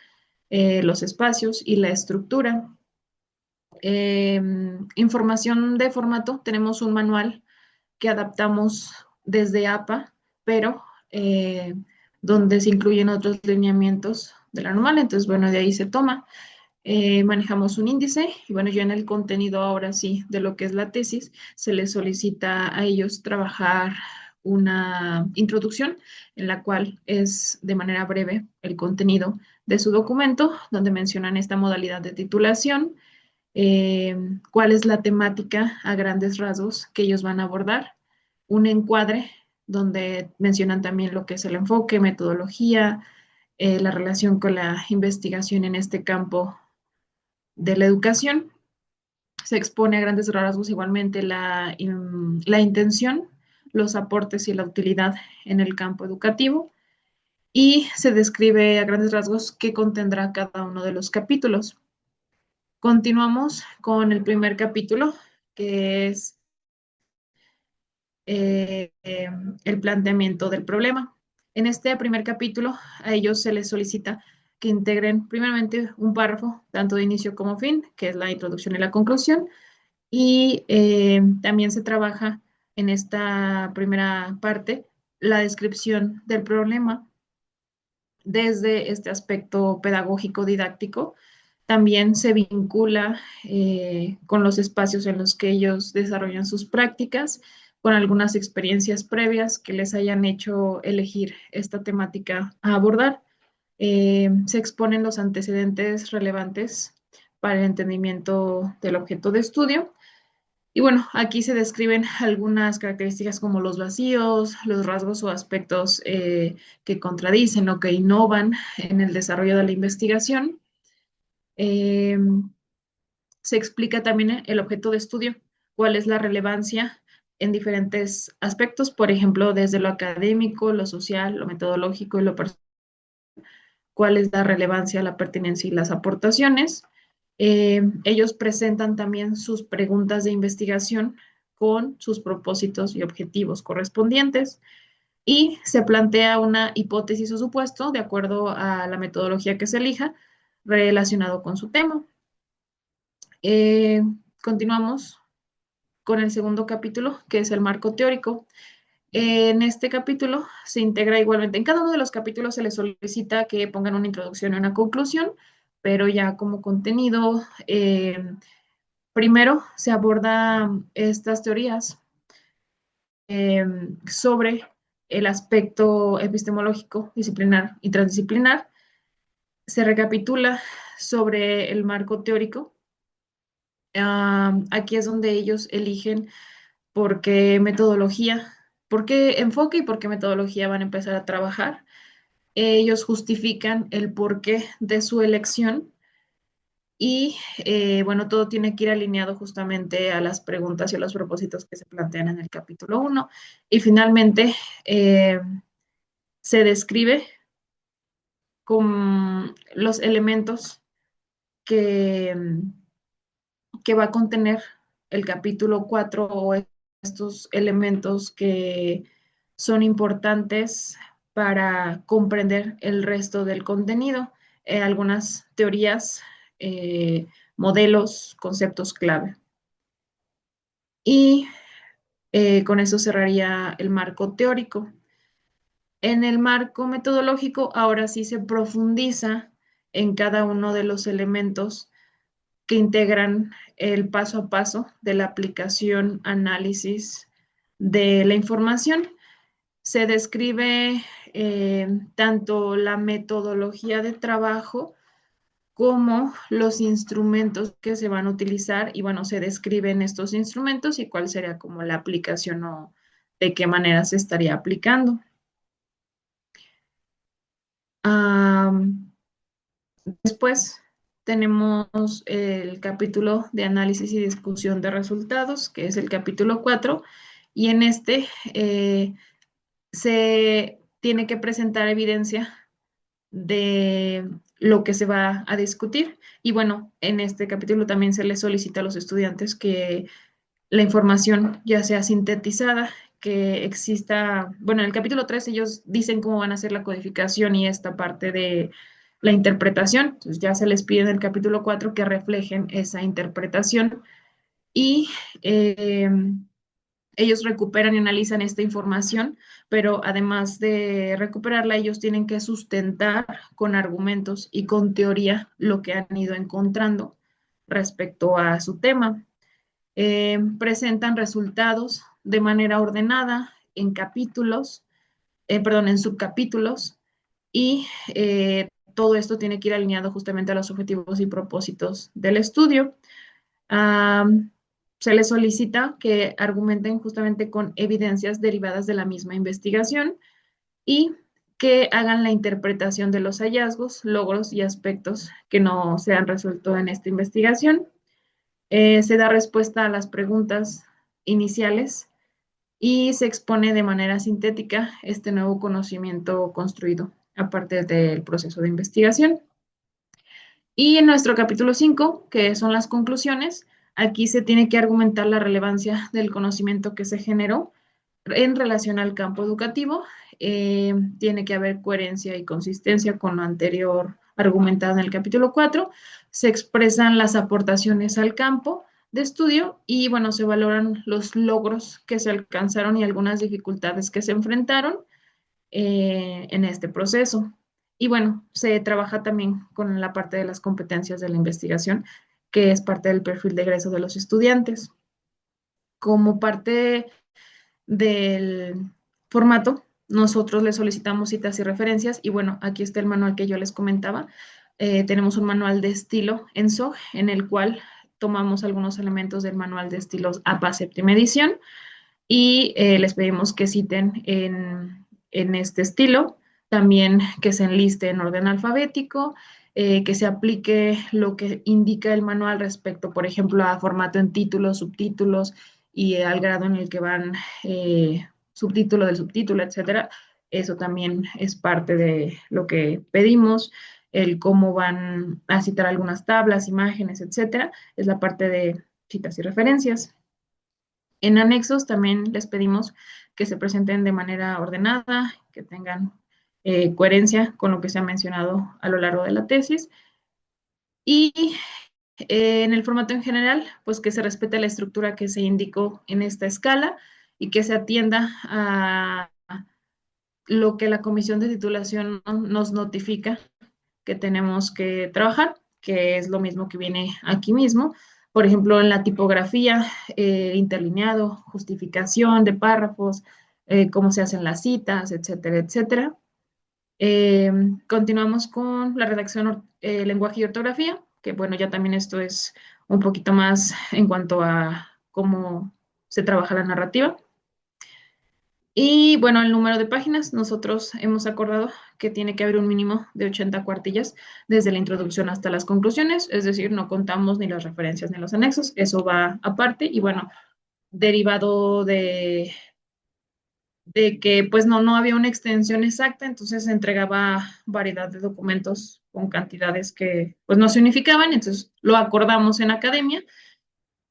los espacios y la estructura. Información de formato, tenemos un manual que adaptamos desde APA, pero donde se incluyen otros lineamientos del anual, entonces bueno, de ahí se toma. Manejamos un índice y bueno, ya en el contenido ahora sí de lo que es la tesis, se les solicita a ellos trabajar una introducción en la cual es de manera breve el contenido de su documento, donde mencionan esta modalidad de titulación, cuál es la temática a grandes rasgos que ellos van a abordar, un encuadre donde mencionan también lo que es el enfoque, metodología, la relación con la investigación en este campo de la educación. Se expone a grandes rasgos igualmente la intención, los aportes y la utilidad en el campo educativo y se describe a grandes rasgos qué contendrá cada uno de los capítulos. Continuamos con el primer capítulo, que es el planteamiento del problema. En este primer capítulo, a ellos se les solicita que integren primeramente un párrafo, tanto de inicio como fin, que es la introducción y la conclusión, y también se trabaja en esta primera parte la descripción del problema desde este aspecto pedagógico didáctico. También se vincula con los espacios en los que ellos desarrollan sus prácticas, con algunas experiencias previas que les hayan hecho elegir esta temática a abordar. Se exponen los antecedentes relevantes para el entendimiento del objeto de estudio. Y bueno, aquí se describen algunas características como los vacíos, los rasgos o aspectos que contradicen o que innovan en el desarrollo de la investigación. Eh, Se explica también el objeto de estudio, cuál es la relevancia en diferentes aspectos, por ejemplo, desde lo académico, lo social, lo metodológico y lo personal, cuál es la relevancia, la pertinencia y las aportaciones. Ellos presentan también sus preguntas de investigación con sus propósitos y objetivos correspondientes y se plantea una hipótesis o supuesto de acuerdo a la metodología que se elija relacionado con su tema. Continuamos con el segundo capítulo, que es el marco teórico. En este capítulo se integra igualmente, en cada uno de los capítulos se les solicita que pongan una introducción y una conclusión, pero ya como contenido, primero se abordan estas teorías sobre el aspecto epistemológico, disciplinar y transdisciplinar. Se recapitula sobre el marco teórico. Aquí es donde ellos eligen por qué metodología, por qué enfoque y por qué metodología van a empezar a trabajar. Ellos justifican el porqué de su elección y bueno, todo tiene que ir alineado justamente a las preguntas y a los propósitos que se plantean en el capítulo 1. Y finalmente se describe con los elementos que, que va a contener el capítulo 4 o estos elementos que son importantes para comprender el resto del contenido, algunas teorías, modelos, conceptos clave. Y con eso cerraría el marco teórico. En el marco metodológico, ahora sí se profundiza en cada uno de los elementos que integran el paso a paso de la aplicación, análisis de la información. Se describe tanto la metodología de trabajo como los instrumentos que se van a utilizar y bueno, se describen estos instrumentos y cuál sería como la aplicación o de qué manera se estaría aplicando. Después tenemos el capítulo de análisis y discusión de resultados, que es el capítulo 4, y en este se tiene que presentar evidencia de lo que se va a discutir. Y bueno, en este capítulo también se les solicita a los estudiantes que la información ya sea sintetizada, que exista, bueno, en el capítulo 3 ellos dicen cómo van a hacer la codificación y esta parte de la interpretación. Entonces ya se les pide en el capítulo 4 que reflejen esa interpretación y ellos recuperan y analizan esta información, pero además de recuperarla, ellos tienen que sustentar con argumentos y con teoría lo que han ido encontrando respecto a su tema. Presentan resultados de manera ordenada en capítulos, en subcapítulos, y todo esto tiene que ir alineado justamente a los objetivos y propósitos del estudio. Se les solicita que argumenten justamente con evidencias derivadas de la misma investigación y que hagan la interpretación de los hallazgos, logros y aspectos que no se han resuelto en esta investigación. Se da respuesta a las preguntas iniciales y se expone de manera sintética este nuevo conocimiento construido a partir del proceso de investigación. Y en nuestro capítulo 5, que son las conclusiones, aquí se tiene que argumentar la relevancia del conocimiento que se generó en relación al campo educativo. Tiene que haber coherencia y consistencia con lo anterior argumentado en el capítulo 4. Se expresan las aportaciones al campo de estudio y, bueno, se valoran los logros que se alcanzaron y algunas dificultades que se enfrentaron en este proceso. Y bueno, se trabaja también con la parte de las competencias de la investigación, que es parte del perfil de egreso de los estudiantes. Como parte del formato, nosotros les solicitamos citas y referencias y bueno, aquí está el manual que yo les comentaba. Tenemos un manual de estilo en SOG en el cual tomamos algunos elementos del manual de estilos APA séptima edición y les pedimos que citen en este estilo, también que se enliste en orden alfabético, que se aplique lo que indica el manual respecto, por ejemplo, a formato en títulos, subtítulos y al grado en el que van subtítulo del subtítulo, etcétera. Eso también es parte de lo que pedimos, el cómo van a citar algunas tablas, imágenes, etcétera, es la parte de citas y referencias. En anexos también les pedimos que se presenten de manera ordenada, que tengan coherencia con lo que se ha mencionado a lo largo de la tesis. Y en el formato en general, pues que se respete la estructura que se indicó en esta escala y que se atienda a lo que la comisión de titulación nos notifica que tenemos que trabajar, que es lo mismo que viene aquí mismo. Por ejemplo, en la tipografía, interlineado, justificación de párrafos, cómo se hacen las citas, etcétera, etcétera. Continuamos con la redacción, lenguaje y ortografía, que bueno, ya también esto es un poquito más en cuanto a cómo se trabaja la narrativa. Y bueno, el número de páginas, nosotros hemos acordado que tiene que haber un mínimo de 80 cuartillas desde la introducción hasta las conclusiones, es decir, no contamos ni las referencias ni los anexos, eso va aparte y bueno, derivado de que pues no había una extensión exacta, entonces se entregaba variedad de documentos con cantidades que pues no se unificaban, entonces lo acordamos en academia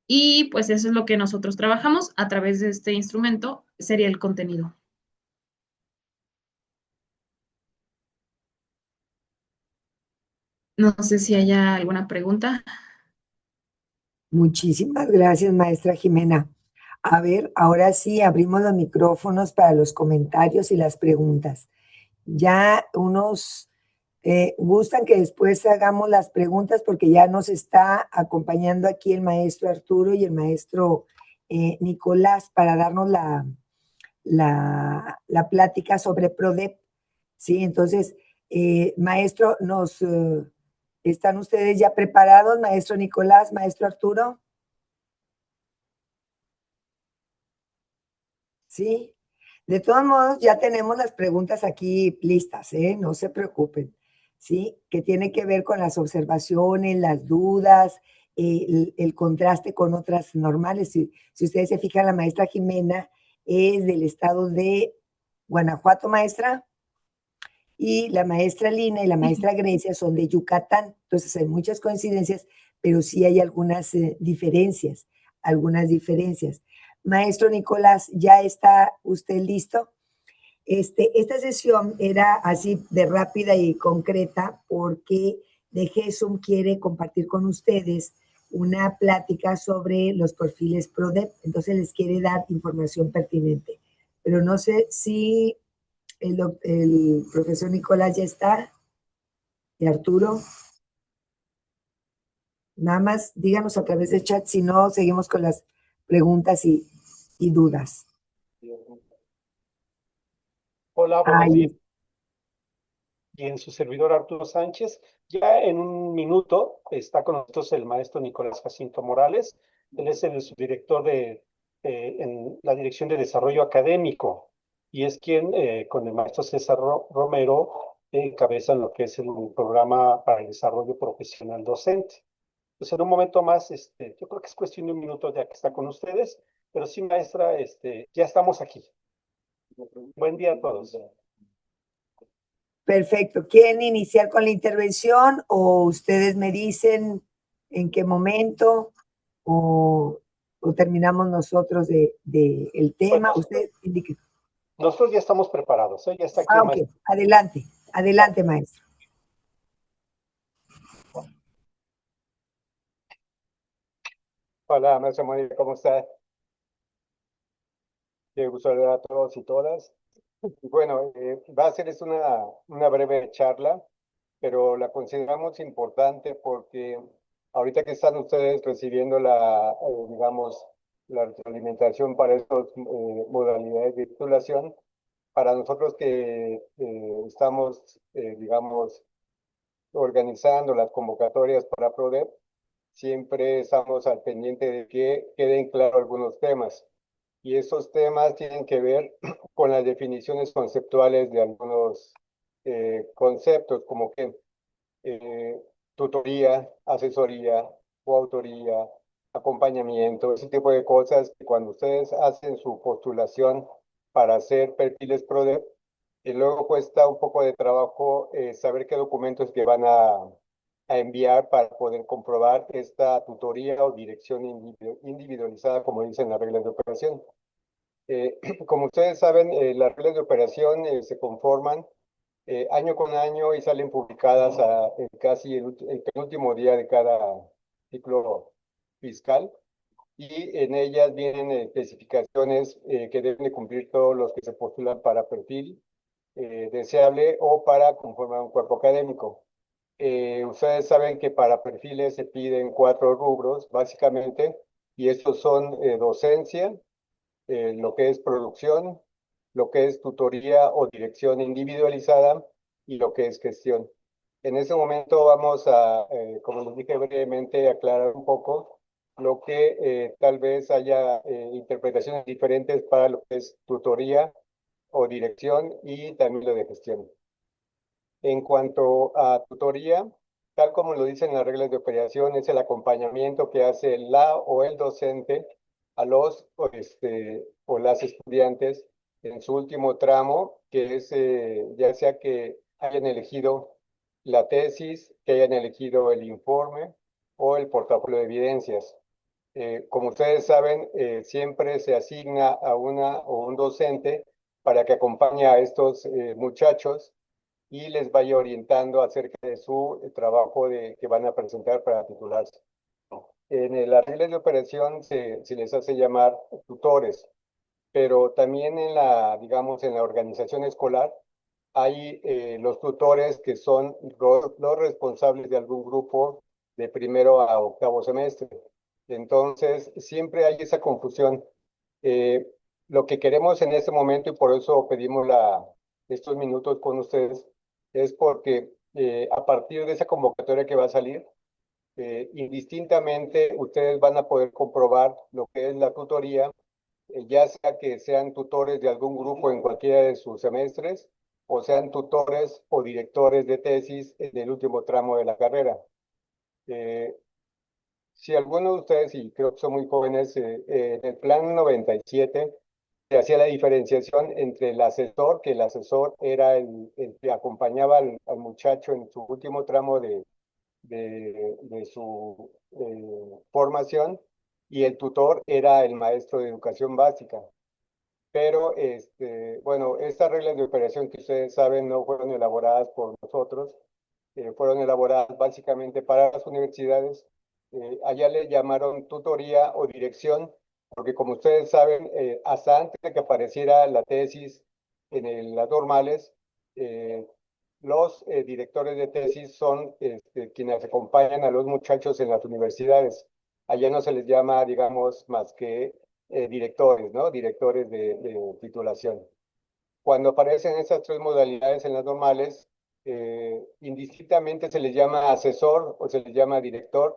y pues eso es lo que nosotros trabajamos a través de este instrumento, sería el contenido. No sé si haya alguna pregunta. Muchísimas gracias, maestra Jimena. A ver, ahora sí abrimos los micrófonos para los comentarios y las preguntas. Ya unos gustan que después hagamos las preguntas porque ya nos está acompañando aquí el maestro Arturo y el maestro Nicolás para darnos la plática sobre PRODEP. Sí, entonces, maestro, ¿están ustedes ya preparados, maestro Nicolás, maestro Arturo? Sí. De todos modos, ya tenemos las preguntas aquí listas, ¿eh? No se preocupen, ¿sí? Que tiene que ver con las observaciones, las dudas, el contraste con otras normales. Si ustedes se fijan, la maestra Jimena es del estado de Guanajuato, maestra. Y la maestra Lina y la maestra Grecia son de Yucatán. Entonces hay muchas coincidencias, pero sí hay algunas diferencias, algunas diferencias. Maestro Nicolás, ¿ya está usted listo? Esta sesión era así de rápida y concreta porque de GESUM quiere compartir con ustedes una plática sobre los perfiles PRODEP, entonces les quiere dar información pertinente. Pero no sé si el profesor Nicolás ya está, y Arturo. Nada más díganos a través de chat, si no, seguimos con las preguntas y dudas. Hola, buenos días. Ahí. Y en su servidor Arturo Sánchez, ya en un minuto está con nosotros el maestro Nicolás Jacinto Morales. Él es el subdirector en la Dirección de Desarrollo Académico y es quien, con el maestro César Romero, encabezan lo que es el programa para el desarrollo profesional docente. Pues en un momento más, yo creo que es cuestión de un minuto ya que está con ustedes, pero sí, maestra, ya estamos aquí. Buen día a todos. Perfecto. ¿Quieren iniciar con la intervención o ustedes me dicen en qué momento o terminamos nosotros el tema? Pues Usted indique. nosotros ya estamos preparados, ¿eh? Ya está aquí el Ok. maestro. Adelante. Adelante, maestro. Hola, maestra Mónica, ¿cómo está? Qué gusto saludar a todos y todas. Bueno, va a ser una breve charla, pero la consideramos importante porque ahorita que están ustedes recibiendo digamos, la alimentación para estas modalidades de titulación, para nosotros que estamos, digamos, organizando las convocatorias para PRODEP, siempre estamos al pendiente de que queden claros algunos temas. Y esos temas tienen que ver con las definiciones conceptuales de algunos conceptos, como que eh, tutoría, asesoría, coautoría, acompañamiento, ese tipo de cosas que cuando ustedes hacen su postulación para hacer perfiles PRODEP, y luego cuesta un poco de trabajo saber qué documentos que van a enviar para poder comprobar esta tutoría o dirección individualizada, como dicen las reglas de operación. Como ustedes saben, las reglas de operación se conforman año con año y salen publicadas casi el penúltimo día de cada ciclo fiscal. Y en ellas vienen especificaciones que deben de cumplir todos los que se postulan para perfil deseable o para conformar un cuerpo académico. Ustedes saben que para perfiles se piden 4 rubros, básicamente, y estos son docencia, lo que es producción, lo que es tutoría o dirección individualizada y lo que es gestión. En ese momento vamos a, como les dije brevemente, aclarar un poco lo que tal vez haya interpretaciones diferentes para lo que es tutoría o dirección y también lo de gestión. En cuanto a tutoría, tal como lo dicen las reglas de operación, es el acompañamiento que hace la o el docente a los o las estudiantes en su último tramo, que es ya sea que hayan elegido la tesis, que hayan elegido el informe o el portafolio de evidencias. Como ustedes saben, siempre se asigna a una o un docente para que acompañe a estos muchachos y les vaya orientando acerca de su trabajo que van a presentar para titularse. En las reglas de operación se les hace llamar tutores, pero también digamos, en la organización escolar hay los tutores que son los responsables de algún grupo de primero a octavo semestre. Entonces, siempre hay esa confusión. Eh, lo que queremos en este momento, y por eso pedimos estos minutos con ustedes, es porque a partir de esa convocatoria que va a salir, indistintamente ustedes van a poder comprobar lo que es la tutoría, ya sea que sean tutores de algún grupo en cualquiera de sus semestres, o sean tutores o directores de tesis en el último tramo de la carrera. Si alguno de ustedes, y creo que son muy jóvenes, en el plan 97 se hacía la diferenciación entre el asesor, que el asesor era el que acompañaba al muchacho en su último tramo de su formación, y el tutor era el maestro de educación básica. Pero, bueno, estas reglas de operación que ustedes saben no fueron elaboradas por nosotros, fueron elaboradas básicamente para las universidades. Allá le llamaron tutoría o dirección, porque como ustedes saben, hasta antes de que apareciera la tesis las normales, eh, los directores de tesis son quienes acompañan a los muchachos en las universidades. Allá no se les llama, digamos, más que directores, ¿no? Directores de titulación. Cuando aparecen esas tres modalidades en las normales, indistintamente se les llama asesor o se les llama director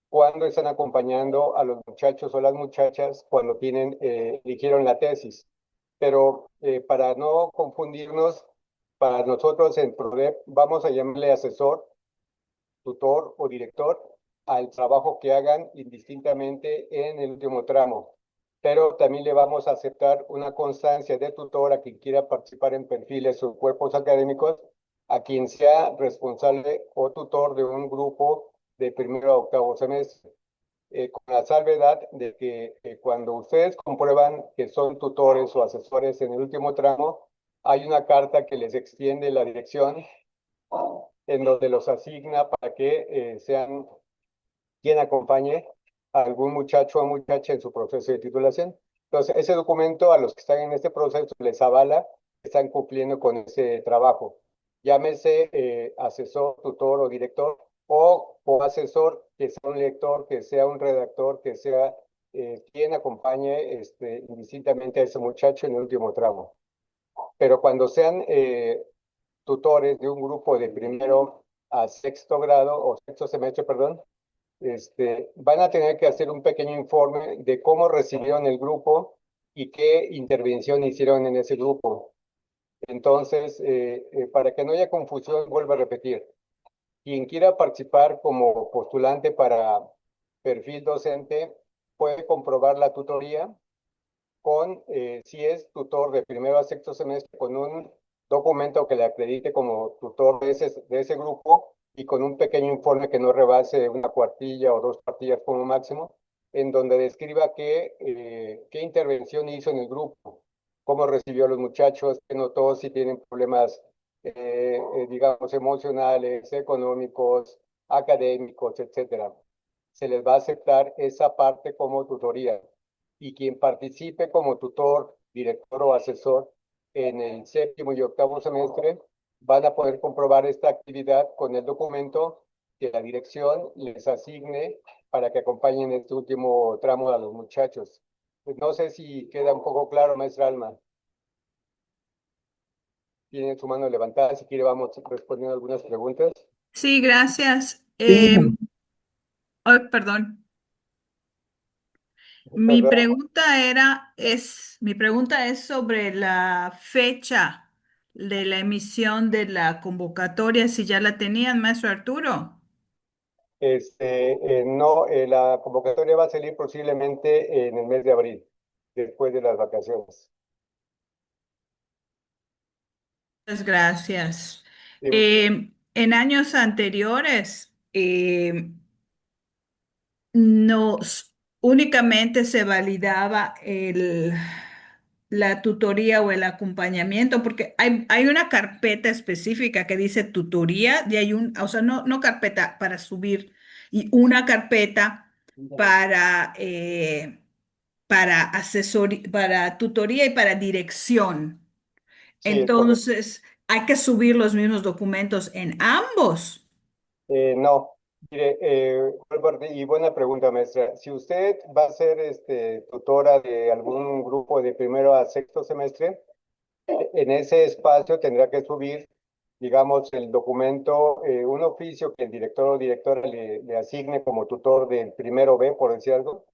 cuando están acompañando a los muchachos o las muchachas cuando eligieron la tesis. Pero para no confundirnos, para nosotros en PRODEP vamos a llamarle asesor, tutor o director al trabajo que hagan indistintamente en el último tramo. Pero también le vamos a aceptar una constancia de tutor a quien quiera participar en perfiles o cuerpos académicos, a quien sea responsable o tutor de un grupo de primero a octavo semestre. Con la salvedad de que cuando ustedes comprueban que son tutores o asesores en el último tramo, hay una carta que les extiende la dirección en donde los asigna para que sean quien acompañe a algún muchacho o muchacha en su proceso de titulación. Entonces, ese documento a los que están en este proceso les avala que están cumpliendo con ese trabajo. Llámese asesor, tutor o director, o asesor, que sea un lector, que sea un redactor, que sea quien acompañe indistintamente a ese muchacho en el último tramo. Pero cuando sean tutores de un grupo de primero a sexto grado, o sexto semestre, perdón, van a tener que hacer un pequeño informe de cómo recibieron el grupo y qué intervención hicieron en ese grupo. Entonces, para que no haya confusión, vuelvo a repetir, quien quiera participar como postulante para perfil docente puede comprobar la tutoría si es tutor de primero a sexto semestre, con un documento que le acredite como tutor de ese grupo y con un pequeño informe que no rebase una cuartilla o dos cuartillas como máximo, en donde describa qué intervención hizo en el grupo, cómo recibió a los muchachos, qué notó, si tienen problemas, digamos, emocionales, económicos, académicos, etcétera. Se les va a aceptar esa parte como tutoría, y quien participe como tutor, director o asesor en el séptimo y octavo semestre van a poder comprobar esta actividad con el documento que la dirección les asigne para que acompañen este último tramo a los muchachos. Pues no sé si queda un poco claro, maestra Alma. Tiene su mano levantada, si quiere vamos respondiendo algunas preguntas. Sí, gracias. Sí, Perdón. Perdón. Mi pregunta es sobre la fecha de la emisión de la convocatoria, si ya la tenían, maestro Arturo. No, la convocatoria va a salir posiblemente en el mes de abril, después de las vacaciones. Muchas gracias. Sí. En años anteriores, nos únicamente se validaba la tutoría o el acompañamiento, porque hay una carpeta específica que dice tutoría, y o sea, no carpeta para subir, y una carpeta para, para tutoría y para dirección. Sí, es correcto. Entonces, hay que subir los mismos documentos en ambos. No, mire, y buena pregunta, maestra. Si usted va a ser tutora de algún grupo de primero a sexto semestre, en ese espacio tendrá que subir, digamos, el documento, un oficio que el director o directora le asigne como tutor del primero B, por decir algo,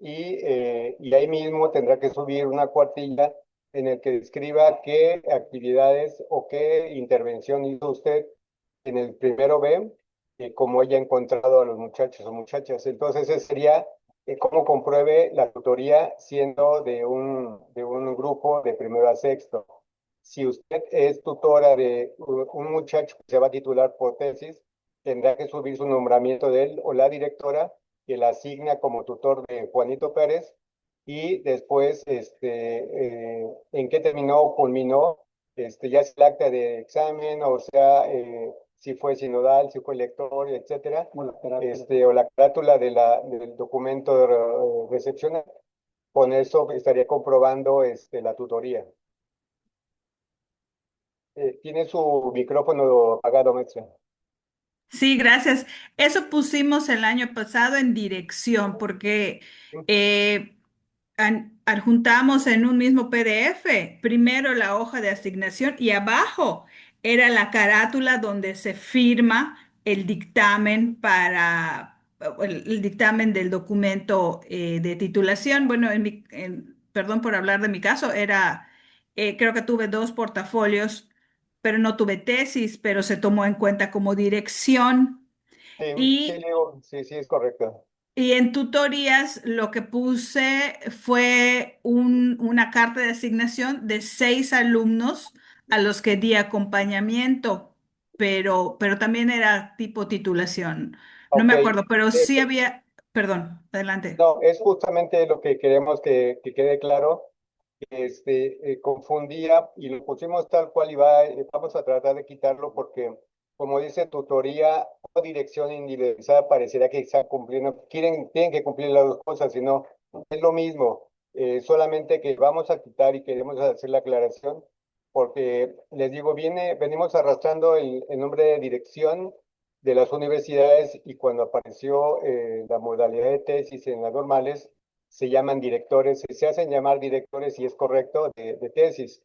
y ahí mismo tendrá que subir una cuartilla en el que describa qué actividades o qué intervención hizo usted en el primero B, cómo haya encontrado a los muchachos o muchachas. Entonces, ese sería cómo compruebe la tutoría siendo de un grupo de primero a sexto. Si usted es tutora de un muchacho que se va a titular por tesis, tendrá que subir su nombramiento de él o la directora que la asigna como tutor de Juanito Pérez y después en qué terminó o culminó, ya sea el acta de examen, o sea, si fue sinodal, si fue lector, etcétera, o la carátula del documento de recepción. Con eso estaría comprobando la tutoría. Tiene su micrófono apagado, maestra. Sí, gracias. Eso pusimos el año pasado en dirección porque adjuntamos en un mismo PDF primero la hoja de asignación y abajo era la carátula donde se firma el dictamen para el dictamen del documento de titulación. Bueno, perdón por hablar de mi caso, creo que tuve dos portafolios, pero no tuve tesis, pero se tomó en cuenta como dirección. Sí, sí, Y, Leo, sí, sí, es correcto. y en tutorías lo que puse fue una carta de asignación de 6 alumnos a los que di acompañamiento, pero también era tipo titulación. No Ok, me acuerdo, pero sí es- había, perdón, adelante. no, es justamente lo que queremos que quede claro. Confundía y lo pusimos tal cual y vamos a tratar de quitarlo porque, como dice tutoría o dirección individualizada, parecería que está cumpliendo, tienen que cumplir las dos cosas, sino es lo mismo, solamente que vamos a quitar y queremos hacer la aclaración porque les digo, venimos arrastrando el nombre de dirección de las universidades y cuando apareció la modalidad de tesis en las normales, se llaman directores, se hacen llamar directores y es correcto, de tesis.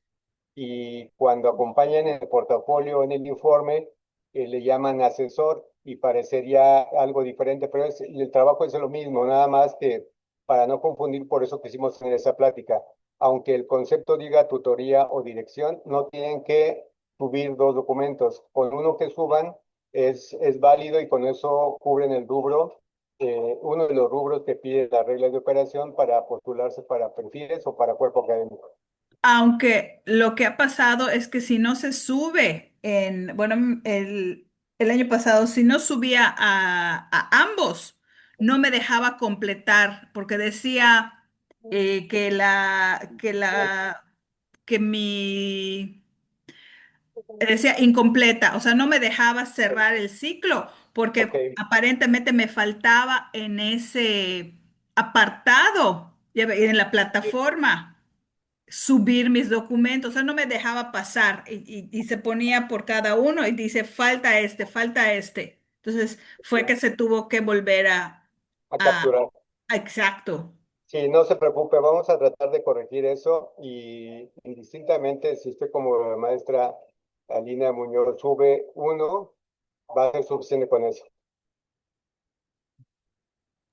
Y cuando acompañan en el portafolio, en el informe, le llaman asesor y parecería algo diferente, pero el trabajo es lo mismo, nada más que para no confundir, por eso quisimos tener esa plática. Aunque el concepto diga tutoría o dirección, no tienen que subir dos documentos. Con uno que suban es válido y con eso cubren el rubro, uno de los rubros que pide las reglas de operación para postularse para perfiles o para cuerpo académico. Aunque lo que ha pasado es que si no se sube bueno, el año pasado, si no subía a ambos, no me dejaba completar porque decía que mi, decía incompleta, o sea, no me dejaba cerrar el ciclo Ok, porque aparentemente me faltaba en ese apartado, en la plataforma subir mis documentos, o sea, no me dejaba pasar y se ponía por cada uno y dice, falta este, falta este. Entonces fue que se tuvo que volver a a, capturar. exacto. Sí, no se preocupe, vamos a tratar de corregir eso y indistintamente si usted como maestra Alina Muñoz sube uno, va a ser suficiente con eso.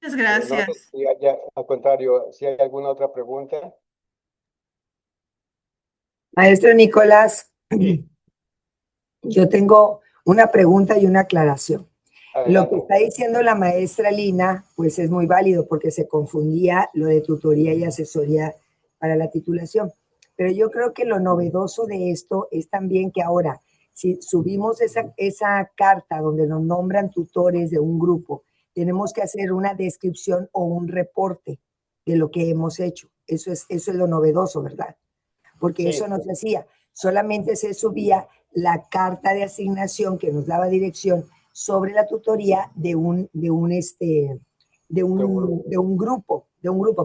Muchas No sé gracias. si al contrario, si hay alguna otra pregunta. Maestro Nicolás, Sí, yo tengo una pregunta y una aclaración. Lo que adelante. está diciendo la maestra Lina, pues es muy válido porque se confundía lo de tutoría y asesoría para la titulación. Pero yo creo que lo novedoso de esto es también que ahora, si subimos esa carta donde nos nombran tutores de un grupo, tenemos que hacer una descripción o un reporte de lo que hemos hecho. Eso es lo novedoso, ¿verdad? Porque Sí, eso no se hacía. Solamente se subía la carta de asignación que nos daba dirección sobre la tutoría seguro. de un grupo.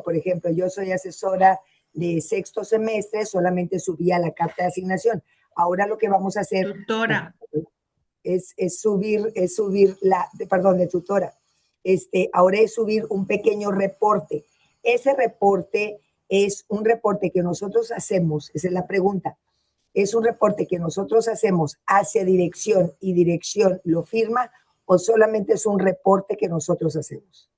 Por ejemplo, yo soy asesora de sexto semestre, solamente subía la carta de asignación. Ahora lo que vamos a hacer Tutora. perdón, de tutora. Ahora es subir un pequeño reporte. Ese reporte es un reporte que nosotros hacemos, esa es la pregunta, es un reporte que nosotros hacemos hacia dirección y dirección lo firma o solamente es un reporte que nosotros hacemos.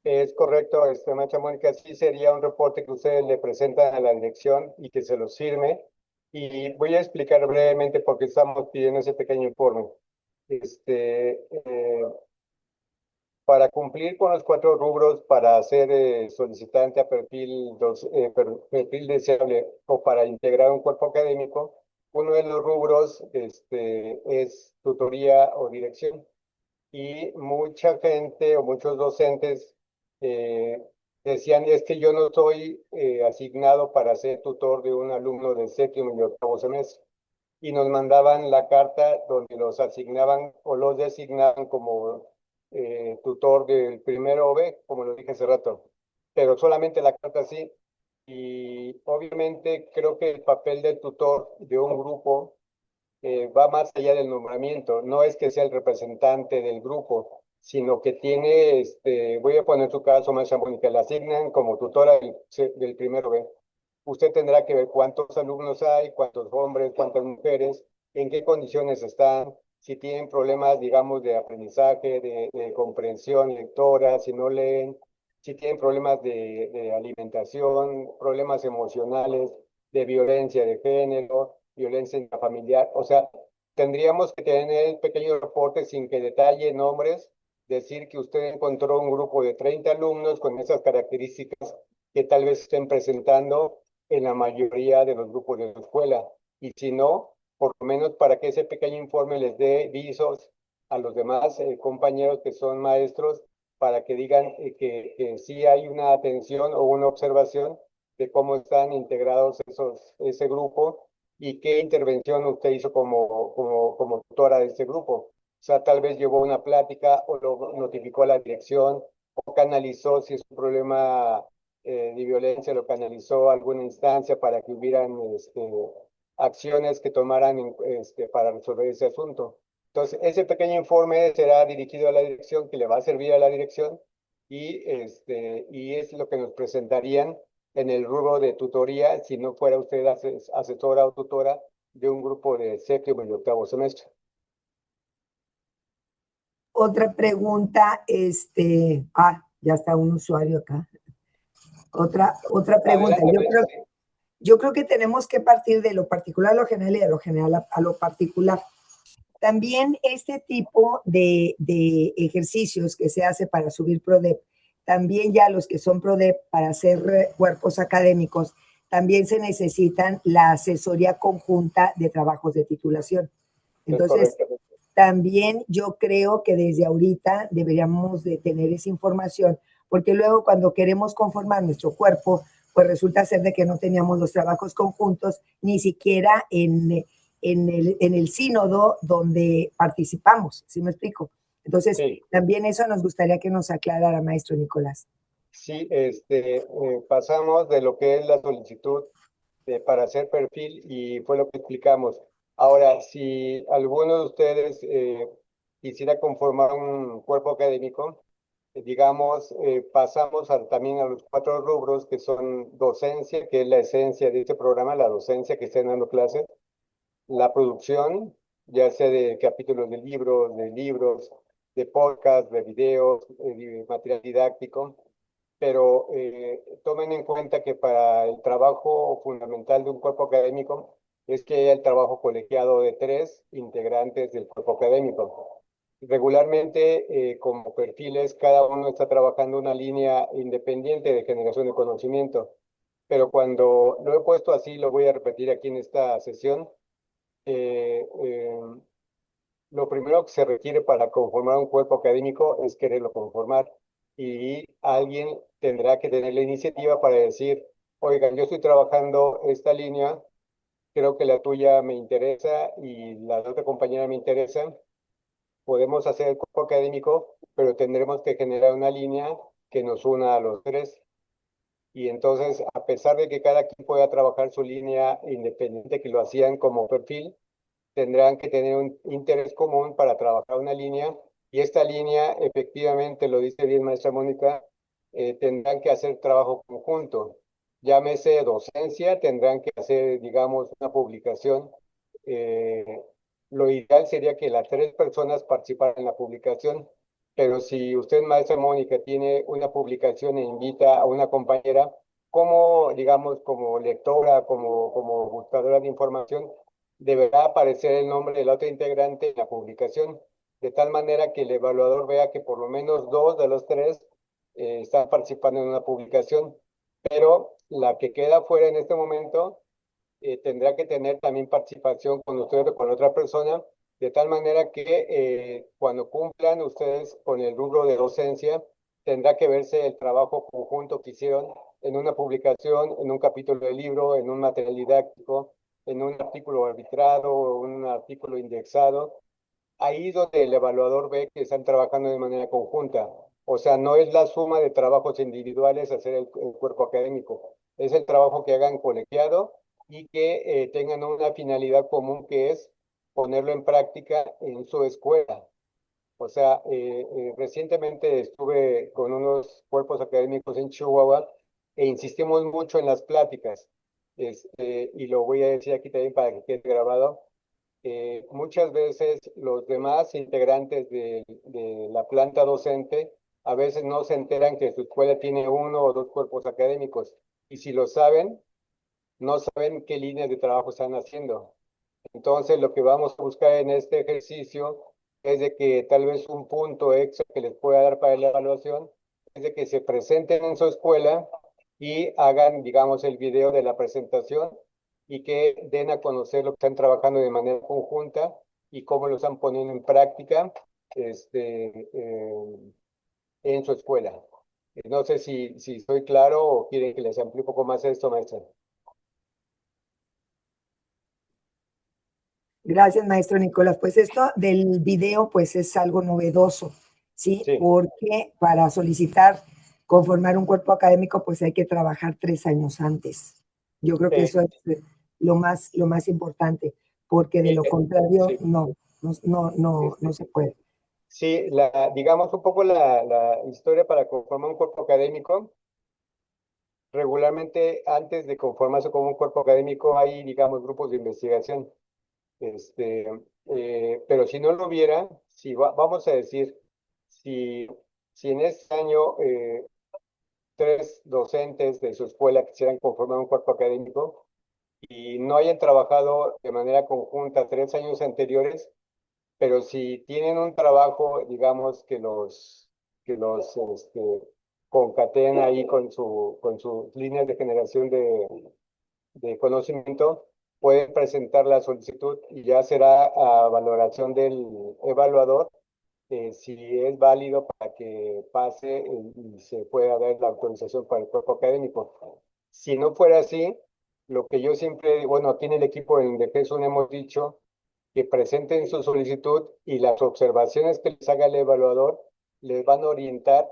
Es correcto, maestra Mónica, sí sería un reporte que ustedes le presentan a la dirección y que se los firme. Y voy a explicar brevemente por qué estamos pidiendo ese pequeño informe. Para cumplir con los 4 rubros para ser solicitante a perfil deseable o para integrar un cuerpo académico, uno de los rubros es tutoría o dirección. Y mucha gente o muchos docentes eh, decían, es que yo no estoy asignado para ser tutor de un alumno de séptimo y octavo semestre. Y nos mandaban la carta donde los asignaban o los designaban como tutor del primero B, como lo dije hace rato. Pero solamente la carta sí. Y obviamente creo que el papel del tutor de un grupo va más allá del nombramiento. No es que sea el representante del grupo, sino que tiene, voy a poner su caso, maestra Mónica, la asignan como tutora del primero B. Usted tendrá que ver cuántos alumnos hay, cuántos hombres, cuántas mujeres, en qué condiciones están, si tienen problemas, digamos, de aprendizaje, de comprensión lectora, si no leen, si tienen problemas de alimentación, problemas emocionales, de violencia de género, violencia intrafamiliar. O sea, tendríamos que tener pequeños reportes sin que detalle nombres, decir que usted encontró un grupo de 30 alumnos con esas características que tal vez estén presentando en la mayoría de los grupos de la escuela. Y si no, por lo menos para que ese pequeño informe les dé visos a los demás compañeros que son maestros para que digan que sí hay una atención o una observación de cómo están integrados ese grupo y qué intervención usted hizo como tutora de ese grupo. O sea, tal vez llevó una plática o lo notificó a la dirección o canalizó si es un problema de violencia, lo canalizó a alguna instancia para que hubieran acciones que tomaran para resolver ese asunto. Entonces, ese pequeño informe será dirigido a la dirección, que le va a servir a la dirección, y es lo que nos presentarían en el rubro de tutoría, si no fuera usted asesora o tutora de un grupo de séptimo y octavo semestre. Otra pregunta, ya está un usuario acá. Otra pregunta. Adelante. Yo creo que tenemos que partir de lo particular a lo general y de lo general a lo particular. También este tipo de ejercicios que se hace para subir PRODEP, también ya los que son PRODEP para hacer cuerpos académicos, también se necesitan la asesoría conjunta de trabajos de titulación. Entonces, también yo creo que desde ahorita deberíamos de tener esa información, porque luego cuando queremos conformar nuestro cuerpo, pues resulta ser de que no teníamos los trabajos conjuntos, ni siquiera en el sínodo donde participamos, ¿sí me explico? Entonces, Sí. También eso nos gustaría que nos aclarara, maestro Nicolás. Sí, pasamos de lo que es la solicitud para hacer perfil y fue lo que explicamos. Ahora, si alguno de ustedes quisiera conformar un cuerpo académico, digamos, pasamos también a los 4 rubros que son docencia, que es la esencia de este programa, la docencia que estén dando clases, la producción, ya sea de capítulos de libros, de podcast, de videos, de material didáctico, pero tomen en cuenta que para el trabajo fundamental de un cuerpo académico es que haya el trabajo colegiado de 3 integrantes del cuerpo académico. Regularmente, como perfiles, cada uno está trabajando una línea independiente de generación de conocimiento, pero cuando lo he puesto así, lo voy a repetir aquí en esta sesión, eh, eh, lo primero que se requiere para conformar un cuerpo académico es quererlo conformar y alguien tendrá que tener la iniciativa para decir, oigan, yo estoy trabajando esta línea, creo que la tuya me interesa y la de otra compañera me interesa, podemos hacer el cuerpo académico, pero tendremos que generar una línea que nos una a los 3. Y entonces, a pesar de que cada quien pueda trabajar su línea independiente, que lo hacían como perfil, tendrán que tener un interés común para trabajar una línea y esta línea, efectivamente, lo dice bien maestra Mónica, tendrán que hacer trabajo conjunto. Llámese docencia, tendrán que hacer, digamos, una publicación. Lo ideal sería que las 3 personas participaran en la publicación, pero si usted, maestra Mónica, tiene una publicación e invita a una compañera, como, digamos, como lectora, como buscadora de información, deberá aparecer el nombre de la otra integrante en la publicación, de tal manera que el evaluador vea que por lo menos 2 de los 3 están participando en una publicación, pero la que queda fuera en este momento tendrá que tener también participación con usted o con otra persona, de tal manera que cuando cumplan ustedes con el rubro de docencia, tendrá que verse el trabajo conjunto que hicieron en una publicación, en un capítulo de libro, en un material didáctico, en un artículo arbitrado o un artículo indexado. Ahí es donde el evaluador ve que están trabajando de manera conjunta. O sea, no es la suma de trabajos individuales hacer el cuerpo académico, es el trabajo que hagan colegiado y que tengan una finalidad común que es ponerlo en práctica en su escuela. O sea, recientemente estuve con unos cuerpos académicos en Chihuahua e insistimos mucho en las pláticas. Y lo voy a decir aquí también para que quede grabado. Muchas veces los demás integrantes de la planta docente a veces no se enteran que su escuela tiene 1 o 2 cuerpos académicos y si lo saben, no saben qué líneas de trabajo están haciendo. Entonces, lo que vamos a buscar en este ejercicio es de que tal vez un punto extra que les pueda dar para la evaluación es de que se presenten en su escuela y hagan, digamos, el video de la presentación y que den a conocer lo que están trabajando de manera conjunta y cómo lo están poniendo en práctica en su escuela. No sé si estoy claro o quieren que les amplíe un poco más esto, maestra. Gracias, maestro Nicolás. Pues esto del video, pues es algo novedoso, ¿sí? Sí. Porque para solicitar conformar un cuerpo académico, pues hay que trabajar 3 años antes. Yo creo que eso es lo más importante, porque de lo contrario, Sí. no se puede. Sí, digamos un poco la historia para conformar un cuerpo académico. Regularmente, antes de conformarse como un cuerpo académico, hay, digamos, grupos de investigación. Pero si no lo hubiera, si vamos a decir, si en este año 3 docentes de su escuela quisieran conformar un cuerpo académico y no hayan trabajado de manera conjunta 3 años anteriores, pero si tienen un trabajo, digamos, que los concatena ahí con sus líneas de generación de conocimiento, pueden presentar la solicitud y ya será a valoración del evaluador si es válido para que pase y se pueda dar la autorización para el cuerpo académico. Si no fuera así, lo que yo siempre, bueno, aquí en el equipo de GESUN hemos dicho que presenten su solicitud y las observaciones que les haga el evaluador les van a orientar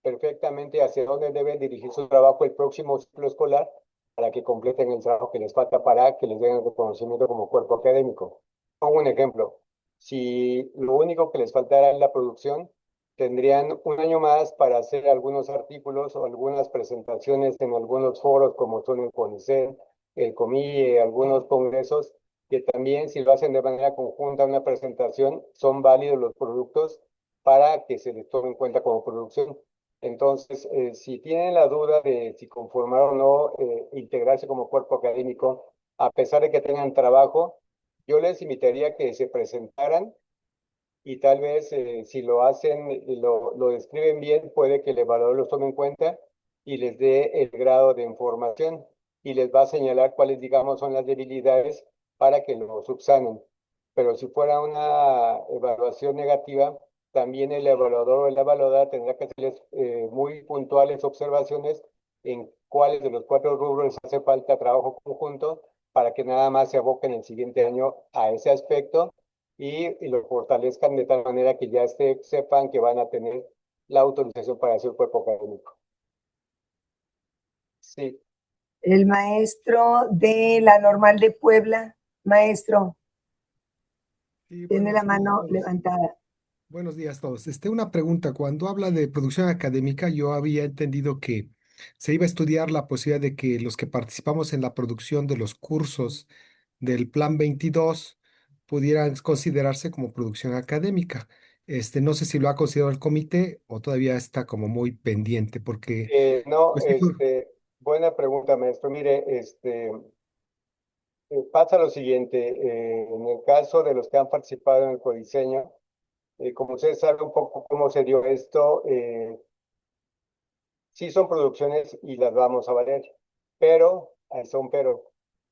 perfectamente hacia dónde deben dirigir su trabajo el próximo ciclo escolar para que completen el trabajo que les falta para que les den el reconocimiento como cuerpo académico. Pongo un ejemplo. Si lo único que les faltara es la producción, tendrían un año más para hacer algunos artículos o algunas presentaciones en algunos foros como son el CONICET, el COMIE, algunos congresos, que también si lo hacen de manera conjunta una presentación, son válidos los productos para que se les tome en cuenta como producción. Entonces, si tienen la duda de si conformar o no integrarse como cuerpo académico, a pesar de que tengan trabajo, yo les invitaría a que se presentaran y tal vez si lo hacen, lo describen bien, puede que el evaluador los tome en cuenta y les dé el grado de información y les va a señalar cuáles, digamos, son las debilidades para que lo subsanen. Pero si fuera una evaluación negativa, también el evaluador o la evaluadora tendrá que hacerles muy puntuales observaciones en cuáles de los 4 rubros les hace falta trabajo conjunto para que nada más se aboquen el siguiente año a ese aspecto y lo fortalezcan de tal manera que ya sepan que van a tener la autorización para hacer cuerpo académico. Sí. El maestro de la Normal de Puebla, maestro, Sí, tiene la buenos días a mano todos. levantada. Buenos días a todos. Una pregunta. Cuando habla de producción académica, yo había entendido que se iba a estudiar la posibilidad de que los que participamos en la producción de los cursos del Plan 22 pudieran considerarse como producción académica. No sé si lo ha considerado el comité o todavía está como muy pendiente, porque No, pues, sí buena pregunta, maestro. Mire, pasa lo siguiente, en el caso de los que han participado en el codiseño, Como ustedes saben un poco cómo se dio esto, sí son producciones y las vamos a valer, pero,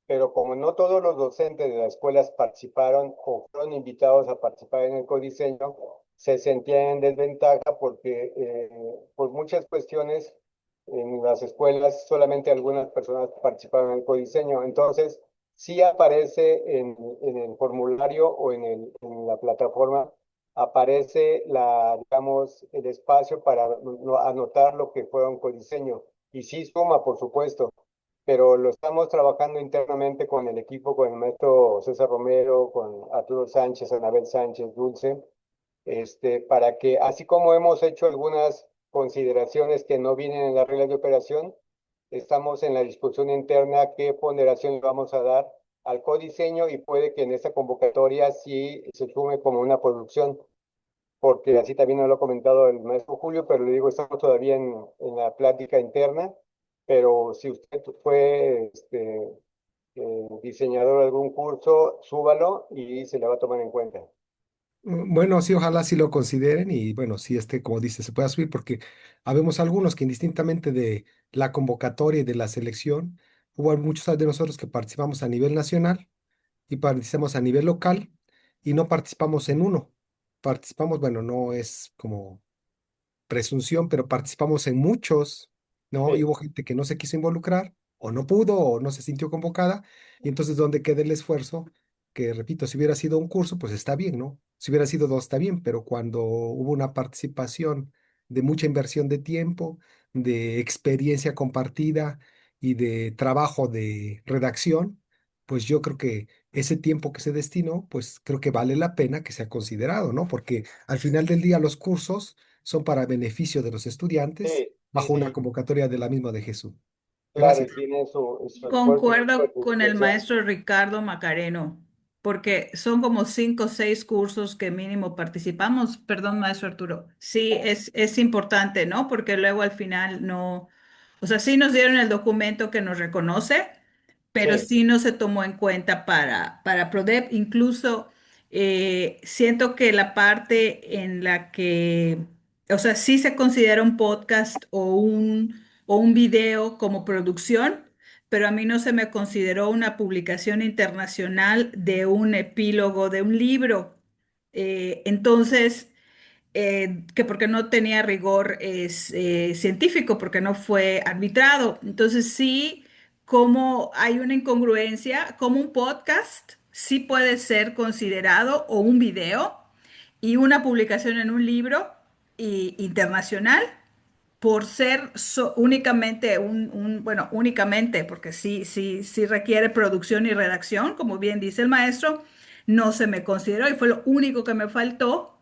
pero como no todos los docentes de las escuelas participaron o fueron invitados a participar en el codiseño, se sentían en desventaja porque por muchas cuestiones en las escuelas solamente algunas personas participaron en el codiseño. Entonces, sí aparece en el formulario o en la plataforma, aparece digamos, el espacio para anotar lo que fue un codiseño. Y sí suma, por supuesto, pero lo estamos trabajando internamente con el equipo, con el maestro César Romero, con Arturo Sánchez, Anabel Sánchez, Dulce, para que, así como hemos hecho algunas consideraciones que no vienen en las reglas de operación, estamos en la discusión interna qué ponderación le vamos a dar al codiseño y puede que en esta convocatoria sí se sume como una producción, porque así también nos lo ha comentado el maestro Julio, pero le digo, estamos todavía en la plática interna, pero si usted fue diseñador de algún curso, súbalo y se le va a tomar en cuenta. Bueno, sí, ojalá sí lo consideren y bueno, sí, como dice, se pueda subir porque habemos algunos que indistintamente de la convocatoria y de la selección, hubo muchos de nosotros que participamos a nivel nacional y participamos a nivel local y no participamos en uno. Participamos, bueno, no es como presunción, pero participamos en muchos, ¿no? Y Sí, hubo gente que no se quiso involucrar, o no pudo, o no se sintió convocada, y entonces, ¿dónde queda el esfuerzo? Que repito, si hubiera sido un curso, pues está bien, ¿no? Si hubiera sido dos, está bien, pero cuando hubo una participación de mucha inversión de tiempo, de experiencia compartida y de trabajo de redacción, pues yo creo que ese tiempo que se destinó, pues creo que vale la pena que sea considerado, ¿no? Porque al final del día los cursos son para beneficio de los estudiantes sí, sí, bajo una sí, convocatoria de la misma de Jesús. claro, y Gracias. tiene su esfuerzo y su Concuerdo con el participación. maestro Ricardo Macareno, porque son como 5 o 6 cursos que mínimo participamos. Perdón, maestro Arturo. Sí, es importante, ¿no? Porque luego al final no, o sea, sí nos dieron el documento que nos reconoce, pero Sí, sí no se tomó en cuenta para PRODEP. Incluso siento que la parte en la que, o sea, sí se considera un podcast o un video como producción, pero a mí no se me consideró una publicación internacional de un epílogo de un libro. Entonces que porque no tenía rigor científico, porque no fue arbitrado. Entonces sí, como hay una incongruencia, como un podcast sí puede ser considerado o un video y una publicación en un libro internacional por ser únicamente bueno, únicamente, porque sí requiere producción y redacción, como bien dice el maestro, no se me consideró y fue lo único que me faltó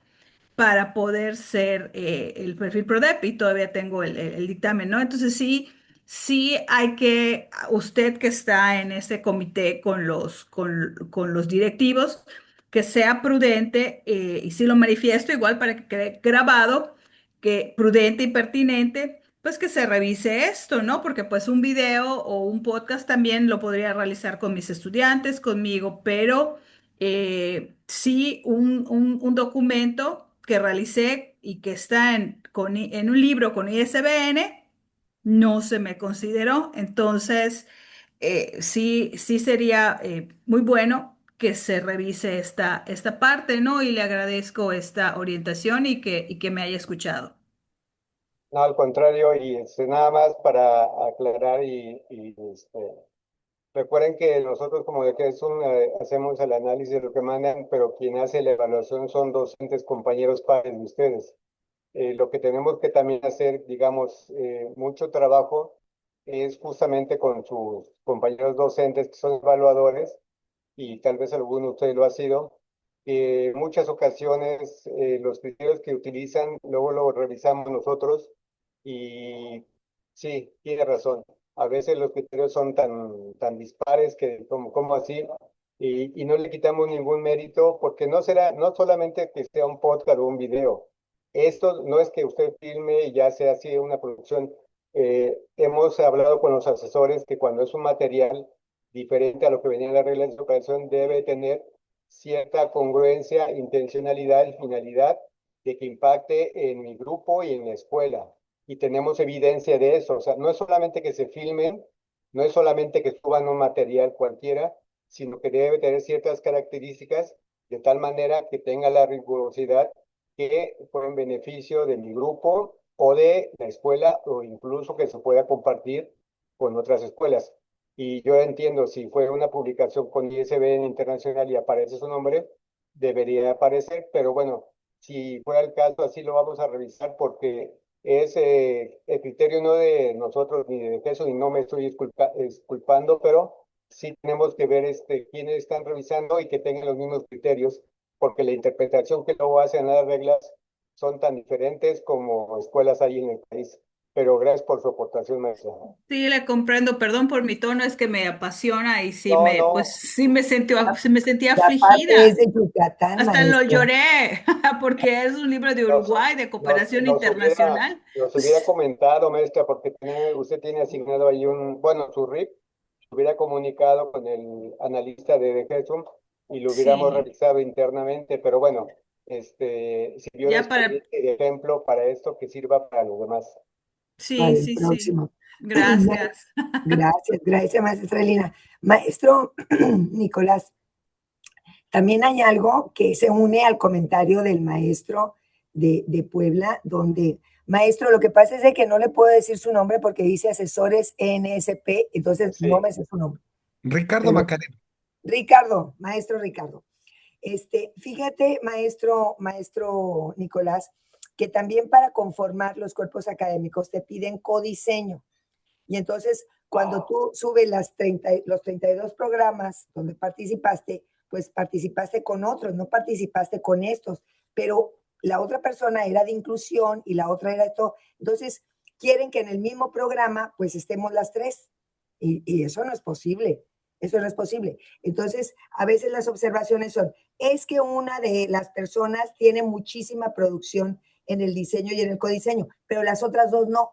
para poder ser el perfil PRODEP y todavía tengo el dictamen, ¿no? Entonces sí hay que, usted que está en ese comité con los directivos, que sea prudente y sí lo manifiesto igual para que quede grabado, que prudente y pertinente, pues que se revise esto, ¿no? Porque pues un video o un podcast también lo podría realizar con mis estudiantes, conmigo, pero sí un documento que realicé y que está en un libro con ISBN, no se me consideró. Entonces, sí sería muy bueno que se revise esta parte, ¿no? Y le agradezco esta orientación y que me haya escuchado. no, al contrario, y nada más para aclarar recuerden que nosotros como de que hacemos el análisis de lo que mandan, pero quien hace la evaluación son docentes, compañeros, padres de ustedes. Lo que tenemos que también hacer, digamos, mucho trabajo es justamente con sus compañeros docentes que son evaluadores, y tal vez alguno de ustedes lo ha sido. En muchas ocasiones los criterios que utilizan luego lo revisamos nosotros y sí, tiene razón. A veces los criterios son tan dispares que como así, y no le quitamos ningún mérito porque no solamente que sea un podcast o un video. Esto no es que usted filme y ya sea así una producción. Hemos hablado con los asesores que cuando es un material diferente a lo que venía en las reglas de operación, debe tener cierta congruencia, intencionalidad y finalidad de que impacte en mi grupo y en la escuela. Y tenemos evidencia de eso. O sea, no es solamente que se filmen, no es solamente que suban un material cualquiera, sino que debe tener ciertas características de tal manera que tenga la rigurosidad que fue en beneficio de mi grupo o de la escuela o incluso que se pueda compartir con otras escuelas. Y yo entiendo, si fue una publicación con ISBN internacional y aparece su nombre, debería aparecer, pero bueno, si fuera el caso, así lo vamos a revisar porque es el criterio no de nosotros ni de eso, y no me estoy disculpando, pero sí tenemos que ver quiénes están revisando y que tengan los mismos criterios, porque la interpretación que luego hacen las reglas son tan diferentes como escuelas hay en el país. Pero gracias por su aportación, maestra. Sí, le comprendo, perdón por mi tono, es que me apasiona y sí No, pues no, sí sí me sentía La parte es afligida. de Yucatán, Hasta lo maestra. lloré, porque es un libro de nos, Uruguay, de nos, cooperación nos hubiera, internacional. nos hubiera comentado, maestra, porque usted tiene asignado ahí bueno, su RIP, hubiera comunicado con el analista de Gesum y lo hubiéramos Sí, revisado internamente, pero bueno, sirvió de ya para, experiencia y de ejemplo para esto que sirva para los demás. sí, Para el sí, sí. próximo. Gracias. Gracias, gracias, maestra Lina. Maestro Nicolás, también hay algo que se une al comentario del maestro de Puebla, donde, maestro, lo que pasa es de que no le puedo decir su nombre porque dice asesores NSP, entonces no Sí, me sé su nombre. Ricardo Pero Macarena. Ricardo, maestro Ricardo. Fíjate, maestro Nicolás, que también para conformar los cuerpos académicos te piden codiseño. Y entonces, cuando tú subes los 32 programas donde participaste, pues participaste con otros, no participaste con estos, pero la otra persona era de inclusión y la otra era de todo. Entonces, quieren que en el mismo programa, pues estemos las tres. Y eso no es posible. Eso no es posible. Entonces, a veces las observaciones son, es que una de las personas tiene muchísima producción en el diseño y en el codiseño, pero las otras dos no.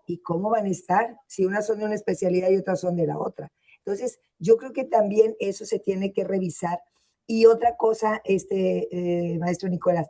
¿Y cómo van a estar si unas son de una especialidad y otras son de la otra? Entonces, yo creo que también eso se tiene que revisar. Y otra cosa, maestro Nicolás,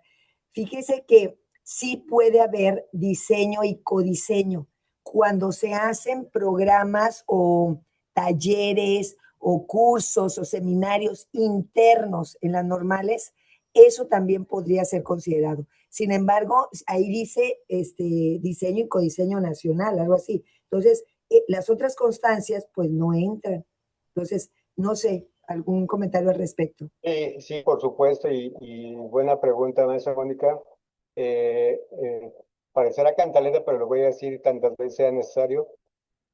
fíjese que sí puede haber diseño y codiseño cuando se hacen programas o talleres o cursos o seminarios internos en las normales, eso también podría ser considerado. Sin embargo, ahí dice diseño y codiseño nacional, algo así. Entonces, las otras constancias pues no entran. Entonces, no sé, algún comentario al respecto. sí, por supuesto, y buena pregunta, maestra Mónica. Eh, eh, Parecerá cantaleta, pero lo voy a decir tantas veces sea necesario.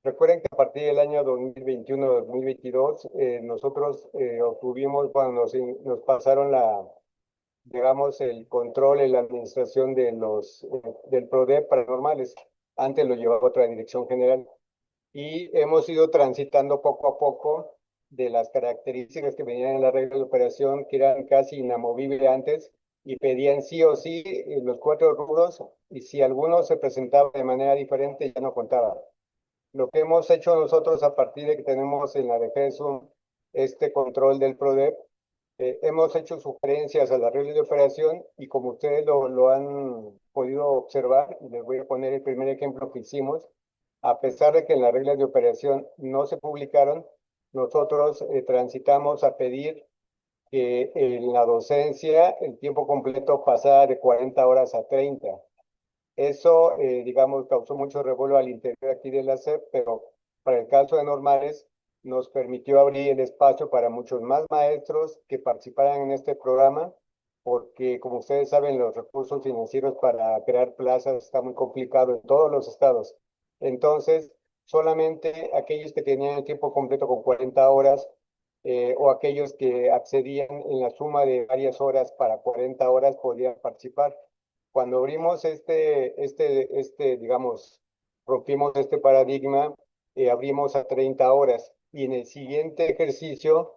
Recuerden que a partir del año 2021-2022, nosotros obtuvimos, cuando nos pasaron digamos, el control y la administración del PRODEP paranormales. Antes lo llevaba otra dirección general. Y hemos ido transitando poco a poco de las características que venían en la regla de operación, que eran casi inamovibles antes, y pedían sí o sí los 4 rubros, y si alguno se presentaba de manera diferente, ya no contaba. Lo que hemos hecho nosotros a partir de que tenemos en la DGESUM este control del PRODEP, hemos hecho sugerencias a la regla de operación y como ustedes lo han podido observar, les voy a poner el primer ejemplo que hicimos, a pesar de que en las reglas de operación no se publicaron, nosotros transitamos a pedir que en la docencia el tiempo completo pasara de 40 horas a 30. Eso, digamos, causó mucho revuelo al interior aquí de la SEP, pero para el caso de normales nos permitió abrir el espacio para muchos más maestros que participaran en este programa, porque como ustedes saben, los recursos financieros para crear plazas está muy complicado en todos los estados. Entonces, solamente aquellos que tenían el tiempo completo con 40 horas o aquellos que accedían en la suma de varias horas para 40 horas podían participar. Cuando abrimos digamos, rompimos este paradigma, abrimos a 30 horas y en el siguiente ejercicio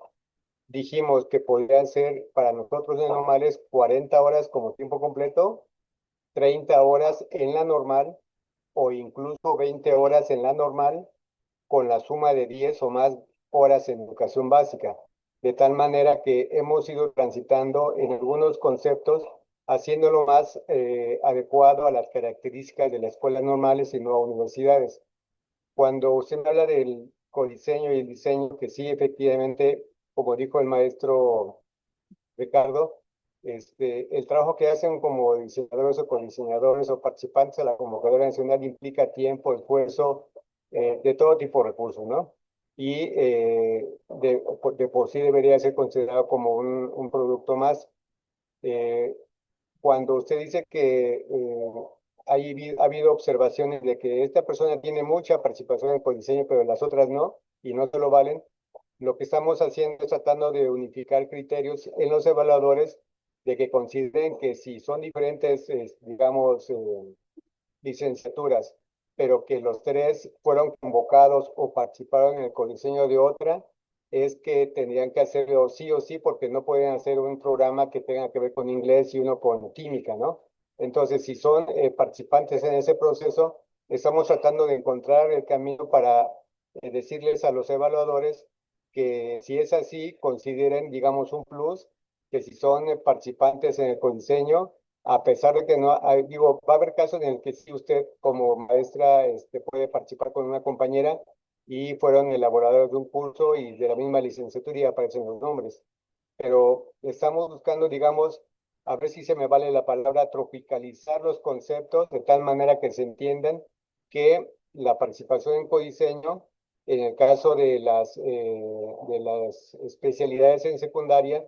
dijimos que podrían ser para nosotros de normales 40 horas como tiempo completo, 30 horas en la normal o incluso 20 horas en la normal con la suma de 10 o más horas en educación básica. De tal manera que hemos ido transitando en algunos conceptos haciéndolo más adecuado a las características de las escuelas normales y no a universidades. Cuando usted me habla del codiseño y el diseño, que sí, efectivamente, como dijo el maestro Ricardo, el trabajo que hacen como diseñadores o codiseñadores o participantes a la convocatoria nacional implica tiempo, esfuerzo, de todo tipo de recursos, ¿no? Y de por sí debería ser considerado como un producto más. Eh, Cuando usted dice que ha habido observaciones de que esta persona tiene mucha participación en el codiseño, pero las otras no, y no se lo valen, lo que estamos haciendo es tratando de unificar criterios en los evaluadores de que consideren que si son diferentes, digamos, licenciaturas, pero que los tres fueron convocados o participaron en el codiseño de otra, es que tendrían que hacerlo sí o sí, porque no pueden hacer un programa que tenga que ver con inglés y uno con química, ¿no? Entonces, si son participantes en ese proceso, estamos tratando de encontrar el camino para decirles a los evaluadores que si es así, consideren, digamos, un plus, que si son participantes en el codiseño, a pesar de que no, digo, va a haber casos en el que sí usted como maestra puede participar con una compañera y fueron elaboradores de un curso y de la misma licenciatura y aparecen los nombres. Pero estamos buscando, digamos, a ver si se me vale la palabra, tropicalizar los conceptos de tal manera que se entiendan que la participación en codiseño, en el caso de las especialidades en secundaria,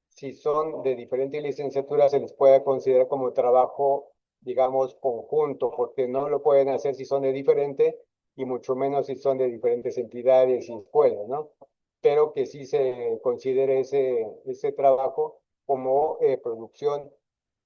si son de diferentes licenciaturas, se les puede considerar como trabajo, digamos, conjunto, porque no lo pueden hacer si son de diferente y mucho menos si son de diferentes entidades y escuelas, ¿no? Pero que sí se considere ese trabajo como producción.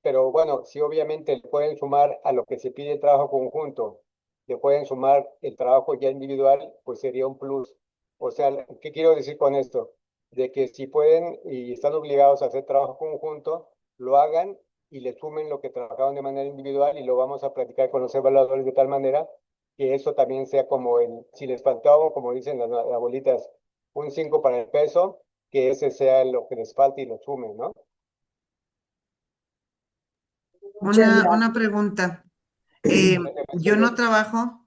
Pero bueno, si obviamente le pueden sumar a lo que se pide el trabajo conjunto, le pueden sumar el trabajo ya individual, pues sería un plus. O sea, ¿qué quiero decir con esto? De que si pueden y están obligados a hacer trabajo conjunto, lo hagan y le sumen lo que trabajaron de manera individual y lo vamos a practicar con los evaluadores de tal manera que eso también sea como si les faltaba, como dicen las abuelitas, un 5 para el peso, que ese sea lo que les falte y lo sumen, ¿no? Muchas Una gracias. pregunta. Yo no Excelente. trabajo,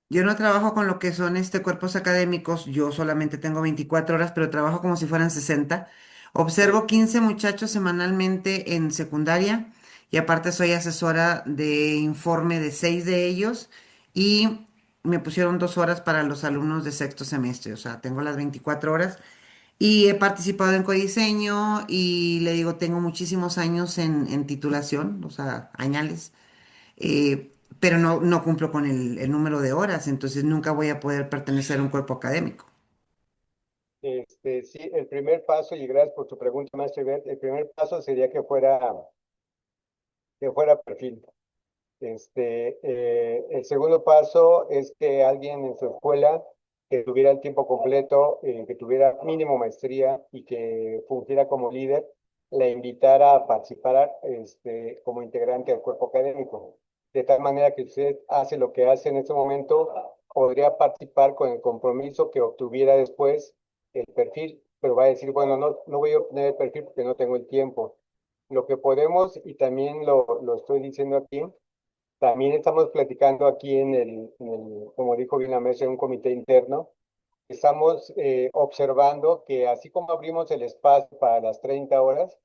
yo no trabajo con lo que son cuerpos académicos. Yo solamente tengo 24 horas, pero trabajo como si fueran 60. Observo 15 muchachos semanalmente en secundaria y aparte soy asesora de informe de 6 de ellos y me pusieron 2 horas para los alumnos de sexto semestre. O sea, tengo las 24 horas y he participado en codiseño y le digo, tengo muchísimos años en titulación, o sea, añales, pero no cumplo con el número de horas, entonces nunca voy a poder pertenecer a un cuerpo académico. Sí, el primer paso, y gracias por tu pregunta, maestro Ivette, el primer paso sería que fuera perfil. El segundo paso es que alguien en su escuela que tuviera el tiempo completo, que tuviera mínimo maestría y que fungiera como líder, la invitara a participar como integrante del cuerpo académico. De tal manera que usted hace lo que hace en este momento, podría participar con el compromiso que obtuviera después el perfil, pero va a decir, bueno, no voy a obtener el perfil porque no tengo el tiempo. Lo que podemos, y también lo estoy diciendo aquí, también estamos platicando aquí como dijo bien la mesa, en un comité interno. Estamos observando que así como abrimos el espacio para las 30 horas,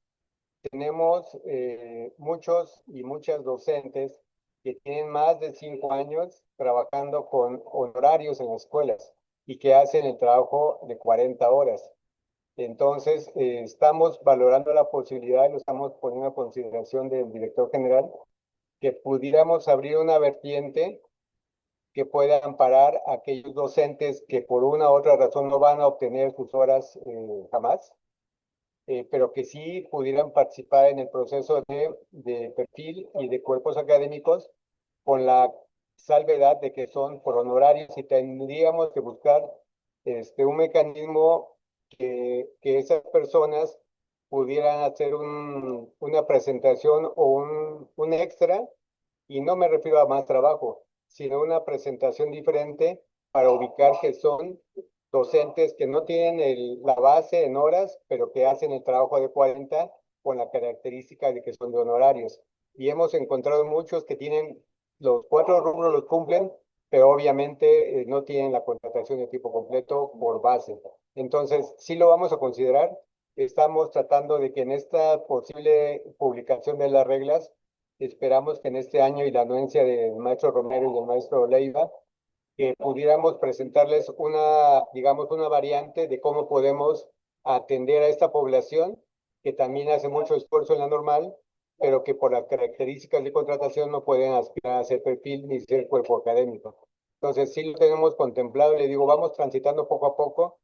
tenemos muchos y muchas docentes que tienen más de 5 años trabajando con honorarios en las escuelas y que hacen el trabajo de 40 horas. Entonces, estamos valorando la posibilidad y lo estamos poniendo a consideración del director general que pudiéramos abrir una vertiente que pueda amparar a aquellos docentes que por una u otra razón no van a obtener sus horas jamás, pero que sí pudieran participar en el proceso de perfil y de cuerpos académicos con la salvedad de que son por honorarios y tendríamos que buscar un mecanismo que esas personas pudieran hacer una presentación o un extra, y no me refiero a más trabajo, sino una presentación diferente para ubicar que son docentes que no tienen la base en horas, pero que hacen el trabajo de 40 con la característica de que son de honorarios. Y hemos encontrado muchos que tienen los 4 rubros, los cumplen, pero obviamente no tienen la contratación de tipo completo por base. Entonces, sí lo vamos a considerar. Estamos tratando de que en esta posible publicación de las reglas, esperamos que en este año y la anuencia del maestro Romero y del maestro Leiva, que pudiéramos presentarles una, digamos, una variante de cómo podemos atender a esta población que también hace mucho esfuerzo en la normal, pero que por las características de contratación no pueden aspirar a ser perfil ni ser cuerpo académico. Entonces, sí lo tenemos contemplado, le digo, vamos transitando poco a poco.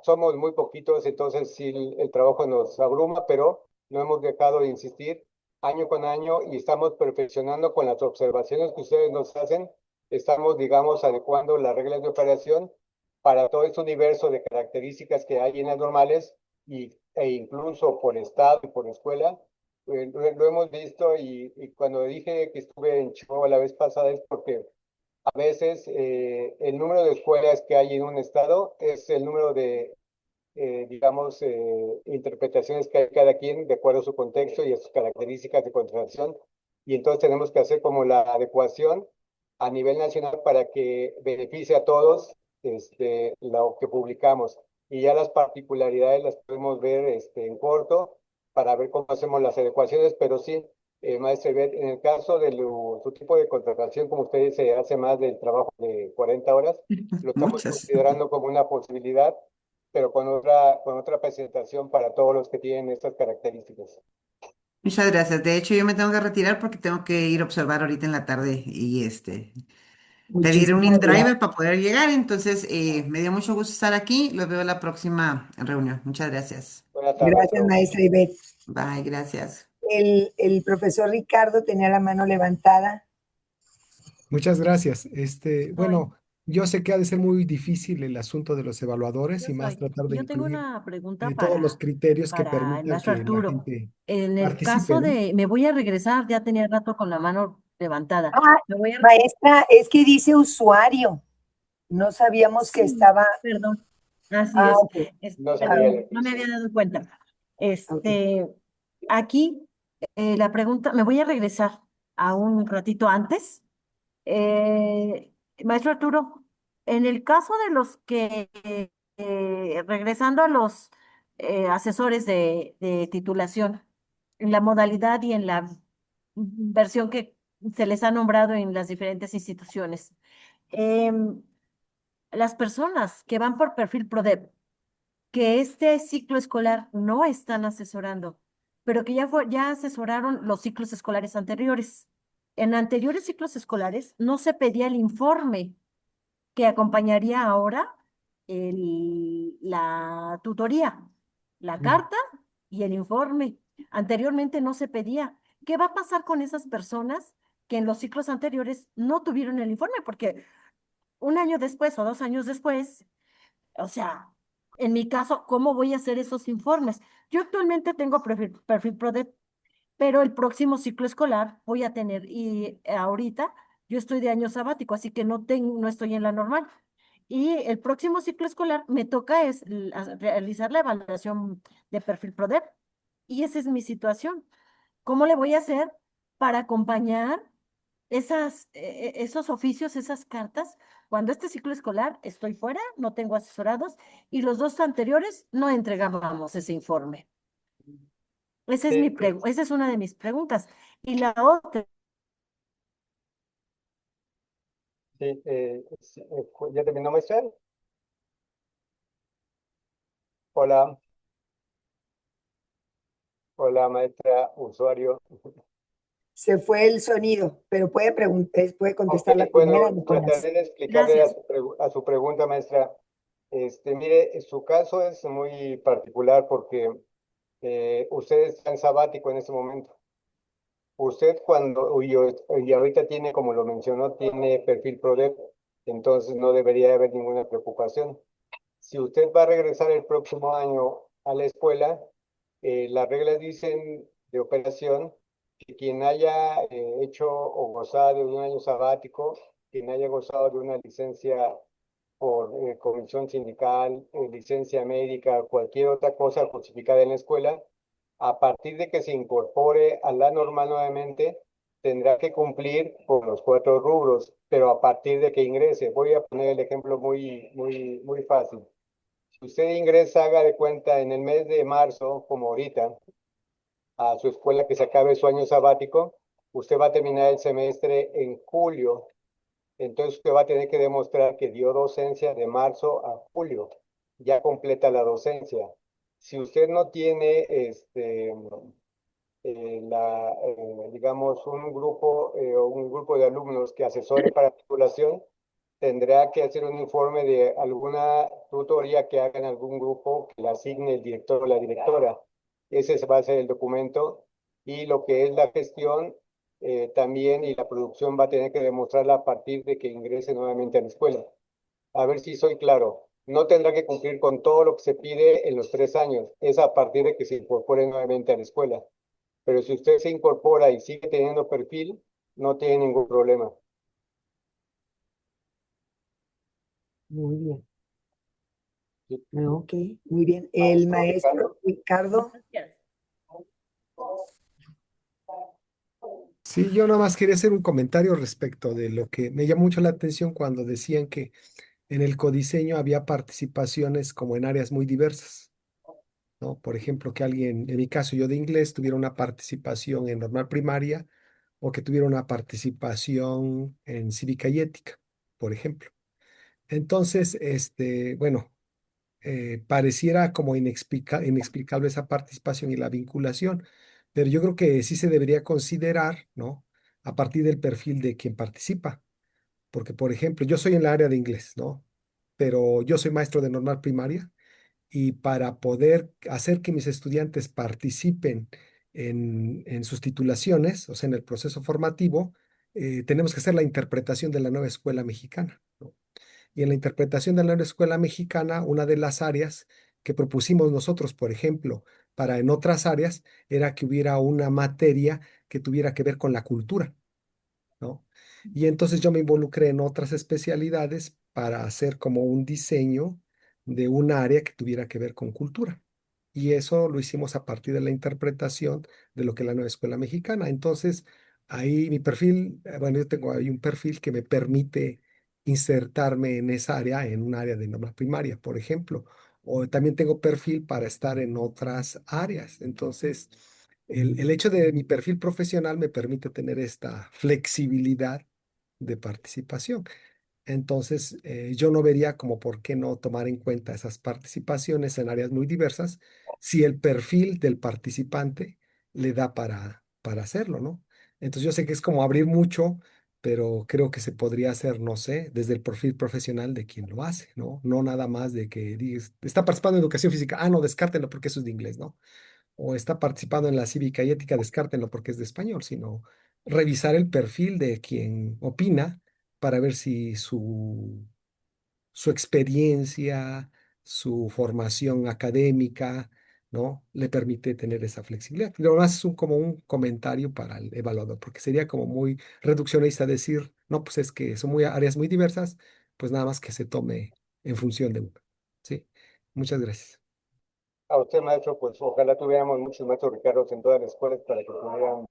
Somos muy poquitos, entonces sí el trabajo nos abruma, pero no hemos dejado de insistir año con año y estamos perfeccionando con las observaciones que ustedes nos hacen. Estamos, digamos, adecuando las reglas de operación para todo este universo de características que hay en las normales e incluso por estado y por escuela. Lo hemos visto y cuando dije que estuve en Chihuahua la vez pasada es porque a veces el número de escuelas que hay en un estado es el número de, digamos, interpretaciones que hay cada quien de acuerdo a su contexto y a sus características de contratación. Y entonces tenemos que hacer como la adecuación a nivel nacional para que beneficie a todos lo que publicamos. Y ya las particularidades las podemos ver en corto para ver cómo hacemos las adecuaciones, pero sí, maestra Ivette, en el caso de su tipo de contratación, como usted dice, hace más del trabajo de 40 horas, lo estamos Muchas. considerando como una posibilidad, pero con otra presentación para todos los que tienen estas características. Muchas gracias. De hecho, yo me tengo que retirar porque tengo que ir a observar ahorita en la tarde y pedir un Muchísimas gracias. InDriver para poder llegar. Entonces, me dio mucho gusto estar aquí. Los veo en la próxima reunión. Muchas gracias. Buenas tardes, hasta Gracias, luego. maestra Ivette. Bye, gracias. El profesor Ricardo tenía la mano levantada. Muchas gracias. Soy, Bueno, yo sé que ha de ser muy difícil el asunto de los evaluadores yo y más soy. tratar de Yo tengo incluir una pregunta todos los criterios que para el permitan maestro que la Arturo. gente En el participe, caso ¿no? de, me voy a regresar, ya tenía rato con la mano levantada. Ah, Me voy a, maestra, es que dice usuario. No sabíamos que sí, estaba. perdón, así Ah, es. ok, No sabía Perdón, lo que no me hizo. había dado cuenta. ok. Aquí, la pregunta, me voy a regresar a un ratito antes. Maestro Arturo, en el caso de los que, regresando a los asesores de titulación, en la modalidad y en la versión que se les ha nombrado en las diferentes instituciones, em, las personas que van por perfil PRODEP, que este ciclo escolar no están asesorando, pero que ya asesoraron los ciclos escolares anteriores. En anteriores ciclos escolares no se pedía el informe que acompañaría ahora la tutoría, la Mm. carta y el informe. Anteriormente no se pedía. ¿Qué va a pasar con esas personas que en los ciclos anteriores no tuvieron el informe? Porque un año después o 2 años después, o sea, en mi caso, ¿cómo voy a hacer esos informes? Yo actualmente tengo perfil PRODEP, pero el próximo ciclo escolar voy a tener, y ahorita yo estoy de año sabático, así que no estoy en la normal. Y el próximo ciclo escolar me toca realizar la evaluación de perfil PRODEP. Y esa es mi situación. ¿Cómo le voy a hacer para acompañar esos oficios, esas cartas? Cuando este ciclo escolar estoy fuera, no tengo asesorados, y los dos anteriores no entregábamos ese informe. Sí, Esa es una de mis preguntas. Y la otra, sí, sí, ¿ya terminó, maestra? Hola, hola, maestra, usuario. Se fue el sonido, pero puede preguntar, puede Ok, contestar la primera, bueno, Nicolás. trataré de explicarle gracias. a su pregunta, maestra. Mire, su caso es muy particular porque usted está en sabático en este momento. Usted y ahorita tiene, como lo mencionó, tiene perfil PRODEP, entonces no debería haber ninguna preocupación. Si usted va a regresar el próximo año a la escuela, las reglas dicen de operación que quien haya hecho o gozado de un año sabático, quien haya gozado de una licencia por comisión sindical, licencia médica, cualquier otra cosa justificada en la escuela, A partir de que se incorpore a la normal nuevamente, tendrá que cumplir con los 4 rubros, pero a partir de que ingrese. Voy a poner el ejemplo muy fácil. Si usted ingresa, haga de cuenta, en el mes de marzo, como ahorita, a su escuela que se acabe su año sabático, usted va a terminar el semestre en julio. Entonces usted va a tener que demostrar que dio docencia de marzo a julio. Ya completa la docencia. Si usted no tiene digamos, un grupo de alumnos que asesore para titulación, tendrá que hacer un informe de alguna tutoría que haga en algún grupo que le asigne el director o la directora. Ese va a ser el documento. Y lo que es la gestión también, y la producción va a tener que demostrarla a partir de que ingrese nuevamente a la escuela. A ver si soy claro. No tendrá que cumplir con todo lo que se pide en los 3 años. Es a partir de que se incorpore nuevamente a la escuela. Pero si usted se incorpora y sigue teniendo perfil, no tiene ningún problema. Muy bien. Sí. Ok, muy bien. El Maestro maestro Ricardo. Sí, yo nada más quería hacer un comentario respecto de lo que me llamó mucho la atención cuando decían que en el codiseño había participaciones como en áreas muy diversas, ¿no? Por ejemplo, que alguien, en mi caso yo de inglés, tuviera una participación en normal primaria o que tuviera una participación en cívica y ética, por ejemplo. Entonces, bueno, pareciera como inexplicable esa participación y la vinculación, pero yo creo que sí se debería considerar, ¿no? A partir del perfil de quien participa, porque, por ejemplo, yo soy en la área de inglés, ¿no? Pero yo soy maestro de normal primaria y para poder hacer que mis estudiantes participen en sus titulaciones, o sea, en el proceso formativo, tenemos que hacer la interpretación de la nueva escuela mexicana, ¿no? Y en la interpretación de la nueva escuela mexicana, una de las áreas que propusimos nosotros, por ejemplo, para en otras áreas, era que hubiera una materia que tuviera que ver con la cultura, ¿no? Y entonces yo me involucré en otras especialidades para hacer como un diseño de un área que tuviera que ver con cultura. Y eso lo hicimos a partir de la interpretación de lo que es la nueva escuela mexicana. Entonces, ahí mi perfil, bueno, yo tengo ahí un perfil que me permite insertarme en esa área, en un área de norma primaria, por ejemplo. O también tengo perfil para estar en otras áreas. Entonces, el hecho de mi perfil profesional me permite tener esta flexibilidad de participación. Entonces, yo no vería como por qué no tomar en cuenta esas participaciones en áreas muy diversas si el perfil del participante le da para hacerlo, ¿no? Entonces, yo sé que es como abrir mucho, pero creo que se podría hacer, no sé, desde el perfil profesional de quien lo hace, ¿no? No nada más de que digas, está participando en educación física, ah, no, descártenlo porque eso es de inglés, ¿no? O está participando en la cívica y ética, descártenlo porque es de español, sino revisar el perfil de quien opina para ver si su experiencia, su formación académica, ¿no? Le permite tener esa flexibilidad. Y lo demás es como un comentario para el evaluador, porque sería como muy reduccionista decir, no, pues es que son áreas muy diversas, pues nada más que se tome en función de uno. ¿Sí? Muchas gracias. A usted, maestro, pues ojalá tuviéramos muchos maestros Ricardos en todas las escuelas para que pudieran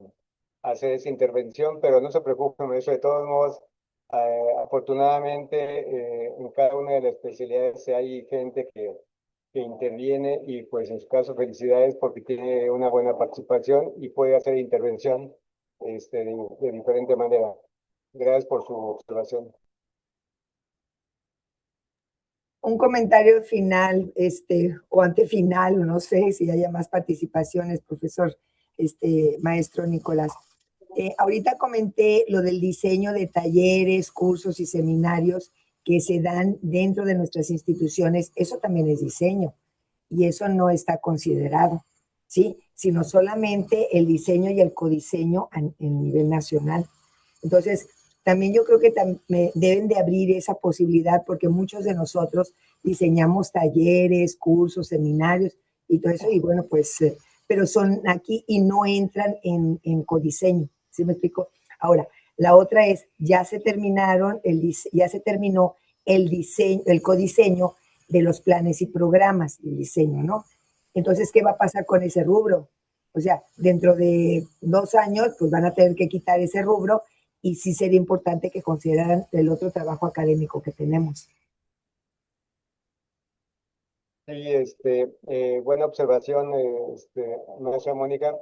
hacer esa intervención, pero no se preocupe, maestro, de todos modos, afortunadamente en cada una de las especialidades hay gente que interviene y pues en su caso felicidades porque tiene una buena participación y puede hacer intervención de diferente manera. Gracias por su observación. Un comentario final, o antefinal, o no sé si haya más participaciones, profesor, maestro Nicolás. Ahorita comenté lo del diseño de talleres, cursos y seminarios que se dan dentro de nuestras instituciones. Eso también es diseño y eso no está considerado, ¿sí? Sino solamente el diseño y el codiseño en nivel nacional. Entonces, también yo creo que deben de abrir esa posibilidad porque muchos de nosotros diseñamos talleres, cursos, seminarios y todo eso, y bueno, pues, pero son aquí y no entran en codiseño, ¿sí me explico? Ahora, la otra es, ya se terminó el diseño, el codiseño de los planes y programas, el diseño, ¿no? Entonces, ¿qué va a pasar con ese rubro? O sea, dentro de 2 años, pues van a tener que quitar ese rubro y sí sería importante que consideraran el otro trabajo académico que tenemos. Sí, buena observación, maestra Mónica.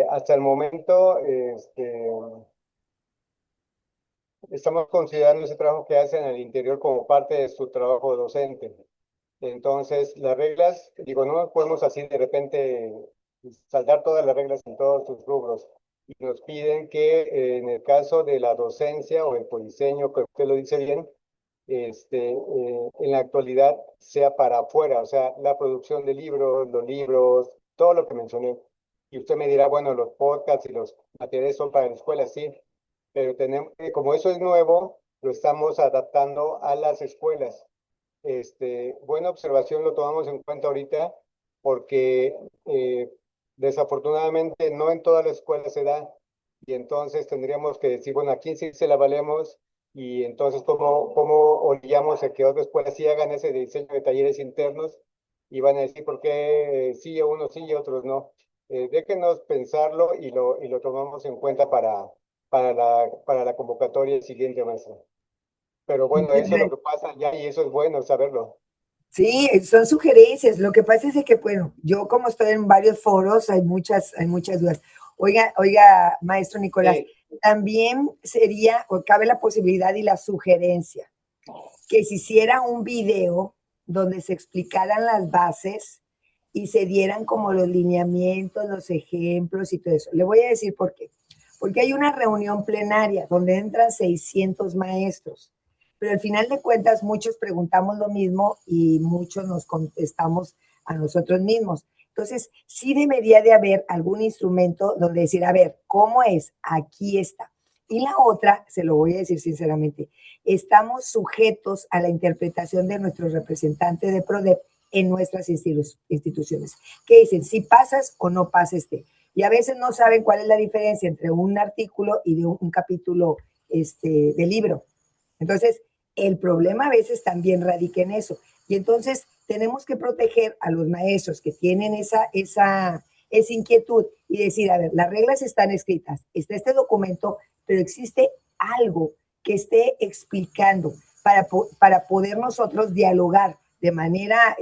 Hasta el momento, estamos considerando ese trabajo que hacen al interior como parte de su trabajo docente. Entonces, las reglas, digo, no podemos así de repente saltar todas las reglas en todos sus rubros. Y nos piden que en el caso de la docencia o el codiseño, que usted lo dice bien, en la actualidad sea para afuera, o sea, la producción de libros, los libros, todo lo que mencioné. Y usted me dirá, bueno, los podcasts y los materiales son para la escuela, sí, pero tenemos, como eso es nuevo, lo estamos adaptando a las escuelas. Buena observación, lo tomamos en cuenta ahorita, porque desafortunadamente no en todas las escuelas se da, y entonces tendríamos que decir, bueno, aquí sí se la valemos, y entonces cómo orillamos a que otras escuelas sí hagan ese diseño de talleres internos, y van a decir por qué sí a unos sí y a otros no. Déjenos pensarlo y lo tomamos en cuenta para la convocatoria siguiente, maestra. Pero bueno, eso es lo que pasa ya y eso es bueno saberlo. Sí, son sugerencias. Lo que pasa es de que, bueno, yo como estoy en varios foros, hay muchas dudas. Oiga, maestro Nicolás, Sí. también sería, o cabe la posibilidad y la sugerencia, que se hiciera un video donde se explicaran las bases y se dieran como los lineamientos, los ejemplos y todo eso. Le voy a decir por qué. Porque hay una reunión plenaria donde entran 600 maestros, pero al final de cuentas muchos preguntamos lo mismo y muchos nos contestamos a nosotros mismos. Entonces, sí debería de haber algún instrumento donde decir, a ver, ¿cómo es? Aquí está. Y la otra, se lo voy a decir sinceramente, estamos sujetos a la interpretación de nuestros representantes de PRODEP en nuestras instituciones, que dicen si pasas o no pasas y a veces no saben cuál es la diferencia entre un artículo y de un capítulo de libro. Entonces, el problema a veces también radica en eso. Y entonces tenemos que proteger a los maestros que tienen esa inquietud y decir, a ver, las reglas están escritas, está este documento, pero existe algo que esté explicando para poder nosotros dialogar de manera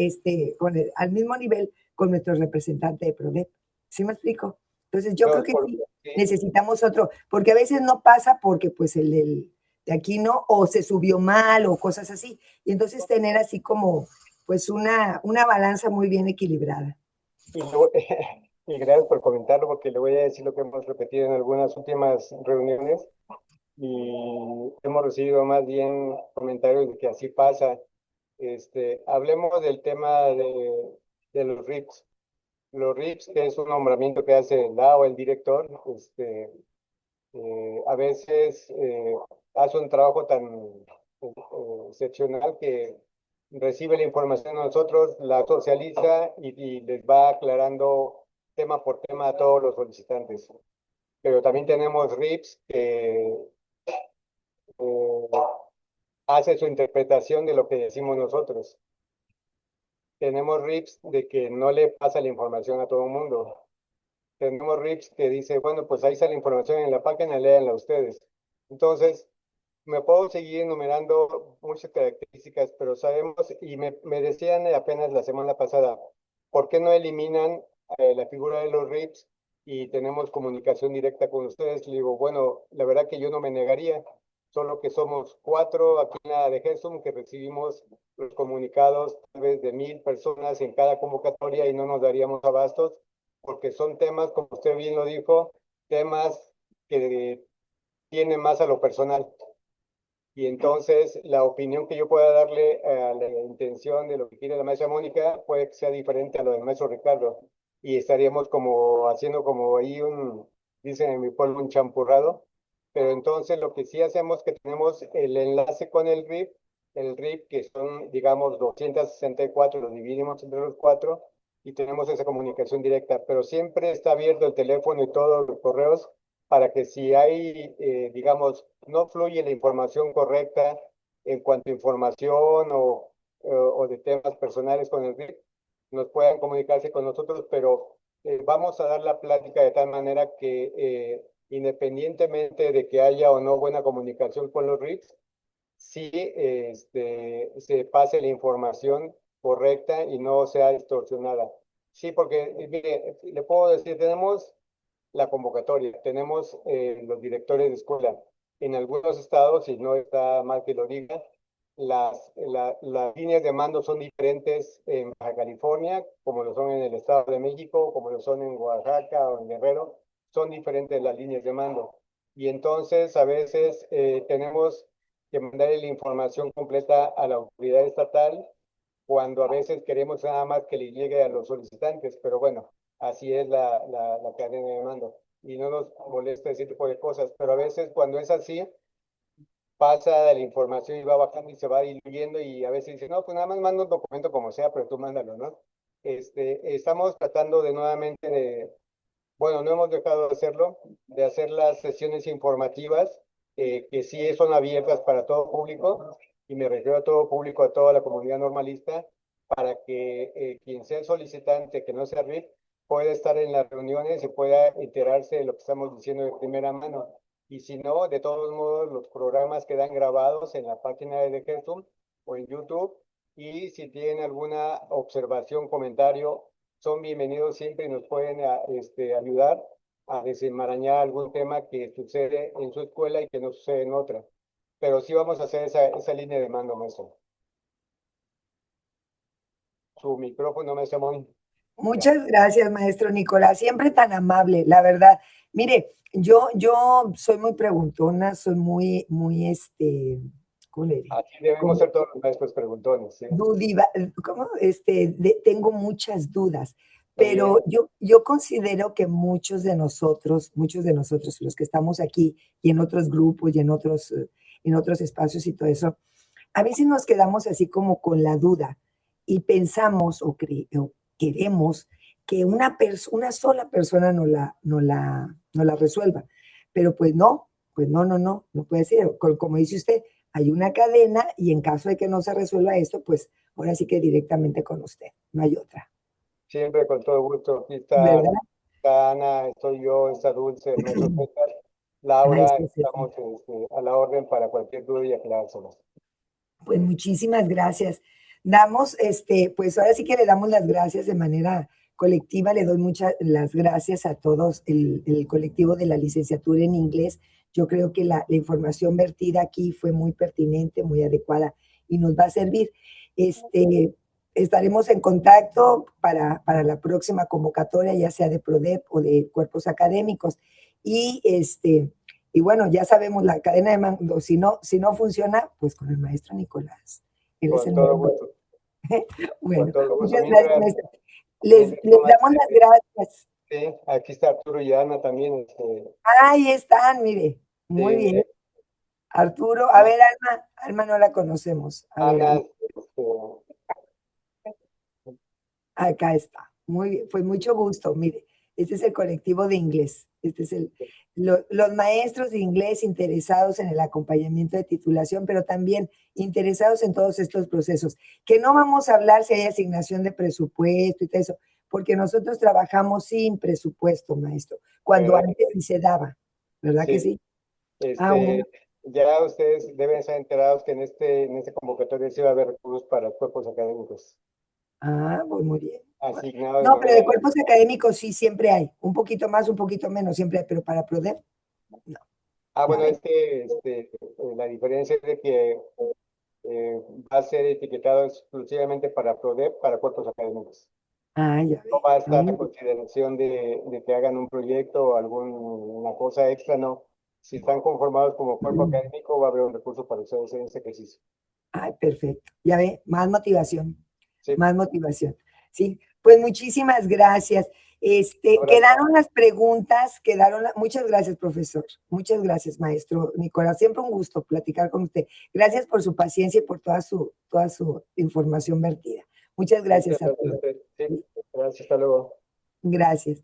al mismo nivel con nuestros representantes de PRODEP. ¿Sí me explico? Entonces yo creo que sí, necesitamos otro, porque a veces no pasa porque pues el de aquí no, o se subió mal o cosas así. Y entonces tener así como pues una balanza muy bien equilibrada. Y gracias por comentarlo, porque le voy a decir lo que hemos repetido en algunas últimas reuniones y hemos recibido más bien comentarios de que así pasa. Hablemos del tema de los RIPS. Los RIPS, que es un nombramiento que hace el director, a veces hace un trabajo tan excepcional que recibe la información a nosotros, la socializa y les va aclarando tema por tema a todos los solicitantes. Pero también tenemos RIPS que hace su interpretación de lo que decimos nosotros. Tenemos RIPS de que no le pasa la información a todo el mundo. Tenemos RIPS que dice, bueno, pues ahí está la información en la página, léanla ustedes. Entonces, me puedo seguir enumerando muchas características, pero sabemos, y me decían apenas la semana pasada, ¿por qué no eliminan la figura de los RIPS y tenemos comunicación directa con ustedes? Le digo, bueno, la verdad que yo no me negaría, solo que somos 4 aquí en la de GESUM que recibimos los comunicados tal vez de 1000 personas en cada convocatoria y no nos daríamos abastos, porque son temas, como usted bien lo dijo, temas que tienen más a lo personal. Y entonces la opinión que yo pueda darle a la intención de lo que quiere la maestra Mónica puede que sea diferente a lo del maestro Ricardo. Y estaríamos como haciendo como ahí dicen en mi pueblo, un champurrado. Pero entonces lo que sí hacemos que tenemos el enlace con el RIP que son, digamos, 264, lo dividimos entre los 4 y tenemos esa comunicación directa. Pero siempre está abierto el teléfono y todos los correos para que si hay, digamos, no fluye la información correcta en cuanto a información o de temas personales con el RIP, nos puedan comunicarse con nosotros, pero vamos a dar la plática de tal manera que independientemente de que haya o no buena comunicación con los RITs, sí se pase la información correcta y no sea distorsionada. Sí, porque, mire, le puedo decir, tenemos la convocatoria, tenemos los directores de escuela. En algunos estados, y no está mal que lo diga, las líneas de mando son diferentes en Baja California, como lo son en el Estado de México, como lo son en Oaxaca o en Guerrero, son diferentes las líneas de mando. Y entonces a veces tenemos que mandar la información completa a la autoridad estatal cuando a veces queremos nada más que le llegue a los solicitantes, pero bueno, así es la cadena de mando. Y no nos molesta ese tipo de cosas, pero a veces cuando es así, pasa de la información y va bajando y se va diluyendo y a veces dice, no, pues nada más mando un documento como sea, pero tú mándalo, ¿no? Estamos tratando de nuevamente bueno, no hemos dejado de hacerlo, de hacer las sesiones informativas, que sí son abiertas para todo público, y me refiero a todo público, a toda la comunidad normalista, para que quien sea solicitante, que no sea RIF, pueda estar en las reuniones y pueda enterarse de lo que estamos diciendo de primera mano. Y si no, de todos modos, los programas quedan grabados en la página de GESUM o en YouTube, y si tienen alguna observación, comentario, son bienvenidos siempre y nos pueden ayudar a desenmarañar algún tema que sucede en su escuela y que no sucede en otra. Pero sí vamos a hacer esa línea de mando, maestro. Su micrófono, maestro Mon. Muchas gracias, maestro Nicolás, siempre tan amable, la verdad. Mire, yo soy muy preguntona, soy muy, ¿cómo le digo? Así debemos ser todos los maestros preguntones, ¿sí? ¿Cómo? Tengo muchas dudas, pero yo considero que muchos de nosotros, los que estamos aquí y en otros grupos y en otros espacios y todo eso, a veces nos quedamos así como con la duda y pensamos o queremos que una sola persona no la resuelva. Pero no puede ser. Como dice usted, hay una cadena y en caso de que no se resuelva esto, pues ahora sí que directamente con usted, no hay otra. Siempre con todo gusto. Aquí ¿Verdad? está Ana, estoy yo, está Dulce, el maestro César, Laura, Maestro César. estamos a la orden para cualquier duda y aclarárselas. Pues muchísimas gracias. Pues ahora sí que le damos las gracias de manera colectiva. Le doy muchas las gracias a todos el colectivo de la licenciatura en inglés. Yo creo que la información vertida aquí fue muy pertinente, muy adecuada y nos va a servir. Estaremos en contacto para la próxima convocatoria, ya sea de PRODEP o de cuerpos académicos. Y y bueno, ya sabemos la cadena de mando, si no funciona, pues con el maestro Nicolás. Él es Con el todo mejor. gusto. Bueno, Con todo gusto. muchas gracias, maestro. Les damos las gracias. Sí, aquí está Arturo y Ana también. Ahí están, mire. Muy bien. Arturo, a ver, Alma no la conocemos. A ver, Ana, acá está. Muy bien, pues mucho gusto. Mire, este es el colectivo de inglés. Los maestros de inglés interesados en el acompañamiento de titulación, pero también interesados en todos estos procesos. Que no vamos a hablar si hay asignación de presupuesto y todo eso, porque nosotros trabajamos sin presupuesto, maestro, cuando antes sí se daba, ¿verdad que sí? Bueno. Ya ustedes deben estar enterados que en este convocatorio sí va a haber recursos para cuerpos académicos. Pues muy bien. Asignados No, pero de cuerpos académicos sí siempre hay. Un poquito más, un poquito menos, siempre hay, pero para PRODEP, no. Bueno, la diferencia es de que va a ser etiquetado exclusivamente para PRODEP, para cuerpos académicos. Ya No va a estar en consideración de que hagan un proyecto o alguna cosa extra, no. Si están conformados como cuerpo académico, va a haber un recurso para ustedes en este ejercicio. Perfecto. Ya ve, más motivación. Sí. Más motivación. Sí, pues muchísimas gracias. Quedaron las preguntas, muchas gracias, profesor. Muchas gracias, maestro Nicolás. Siempre un gusto platicar con usted. Gracias por su paciencia y por toda su información vertida. Muchas gracias. Arturo. Sí, gracias, hasta luego. Gracias.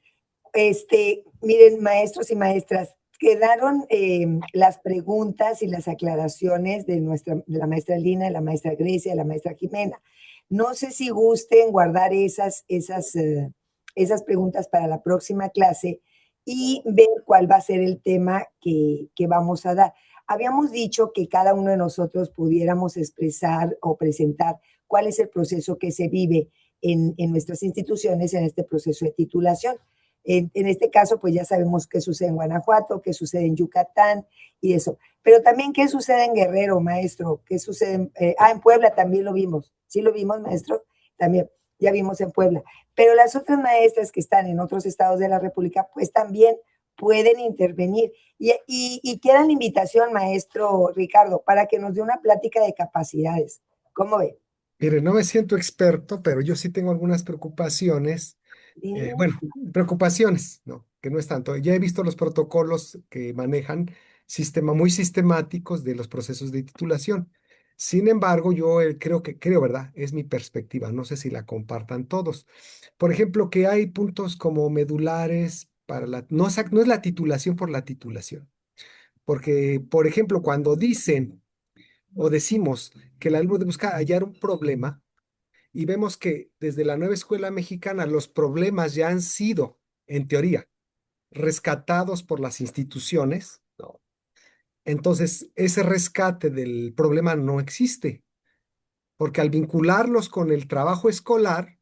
Miren, maestros y maestras, quedaron las preguntas y las aclaraciones de la maestra Lina, de la maestra Grecia, de la maestra Jimena. No sé si gusten guardar esas esas preguntas para la próxima clase y ver cuál va a ser el tema que vamos a dar. Habíamos dicho que cada uno de nosotros pudiéramos expresar o presentar cuál es el proceso que se vive en nuestras instituciones en este proceso de titulación. En este caso, pues ya sabemos qué sucede en Guanajuato, qué sucede en Yucatán y eso. Pero también qué sucede en Guerrero, maestro, qué sucede en Puebla también lo vimos. ¿Sí lo vimos, maestro? También, ya vimos en Puebla. Pero las otras maestras que están en otros estados de la República, pues también pueden intervenir. Y queda la invitación, maestro Ricardo, para que nos dé una plática de capacidades. ¿Cómo ve? Mire, no me siento experto, pero yo sí tengo algunas preocupaciones. Bien. Bueno, preocupaciones, ¿no? Que no es tanto. Ya he visto los protocolos que manejan muy sistemáticos de los procesos de titulación. Sin embargo, yo creo, ¿verdad? Es mi perspectiva. No sé si la compartan todos. Por ejemplo, que hay puntos como medulares para no es la titulación por la titulación. Porque, por ejemplo, cuando dicen o decimos que el alumno busca hallar un problema, y vemos que desde la nueva escuela mexicana los problemas ya han sido, en teoría, rescatados por las instituciones, ¿no? Entonces ese rescate del problema no existe, porque al vincularlos con el trabajo escolar,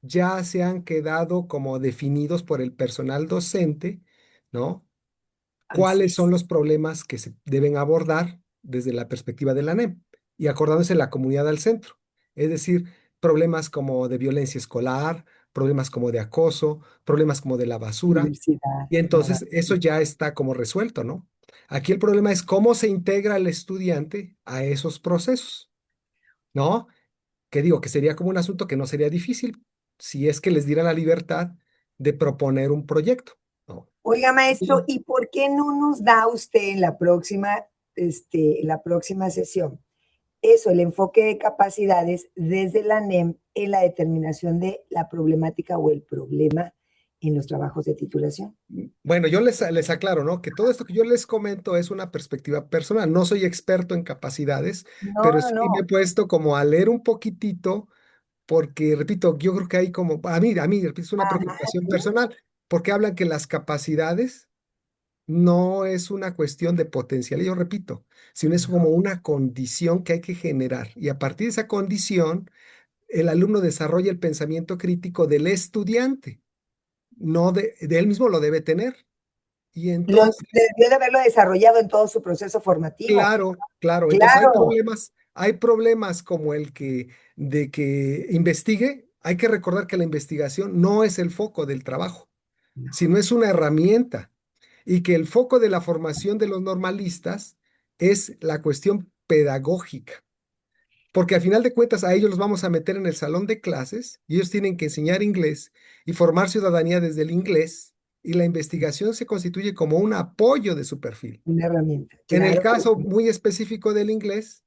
ya se han quedado como definidos por el personal docente, ¿no? Así Cuáles son es. los problemas que se deben abordar desde la perspectiva de la NEM y acordándose la comunidad al centro. Es decir, problemas como de violencia escolar, problemas como de acoso, problemas como de la basura. Diversidad, Y la entonces eso basura. ya está como resuelto, ¿no? Aquí el problema es cómo se integra el estudiante a esos procesos, ¿no? Que digo que sería como un asunto que no sería difícil si es que les diera la libertad de proponer un proyecto, ¿no? Oiga, maestro, ¿y por qué no nos da usted en la próxima sesión eso, el enfoque de capacidades desde la NEM en la determinación de la problemática o el problema en los trabajos de titulación? Bueno, yo les aclaro, ¿no? Que todo esto que yo les comento es una perspectiva personal. No soy experto en capacidades, No, pero no, sí me he no. puesto como a leer un poquitito, porque, repito, yo creo que hay como, repito, es una Ajá, preocupación sí, personal, porque hablan que las capacidades no es una cuestión de potencial, yo repito, sino es como una condición que hay que generar. Y a partir de esa condición, el alumno desarrolla el pensamiento crítico del estudiante, no de él mismo lo debe tener. Y entonces, debió de haberlo desarrollado en todo su proceso formativo. claro, claro. Entonces Claro. hay problemas como el de que investigue. Hay que recordar que la investigación no es el foco del trabajo, sino es una herramienta. Y que el foco de la formación de los normalistas es la cuestión pedagógica. Porque al final de cuentas a ellos los vamos a meter en el salón de clases y ellos tienen que enseñar inglés y formar ciudadanía desde el inglés. Y la investigación se constituye como un apoyo de su perfil. Una herramienta, En el claro que caso sí. muy específico del inglés,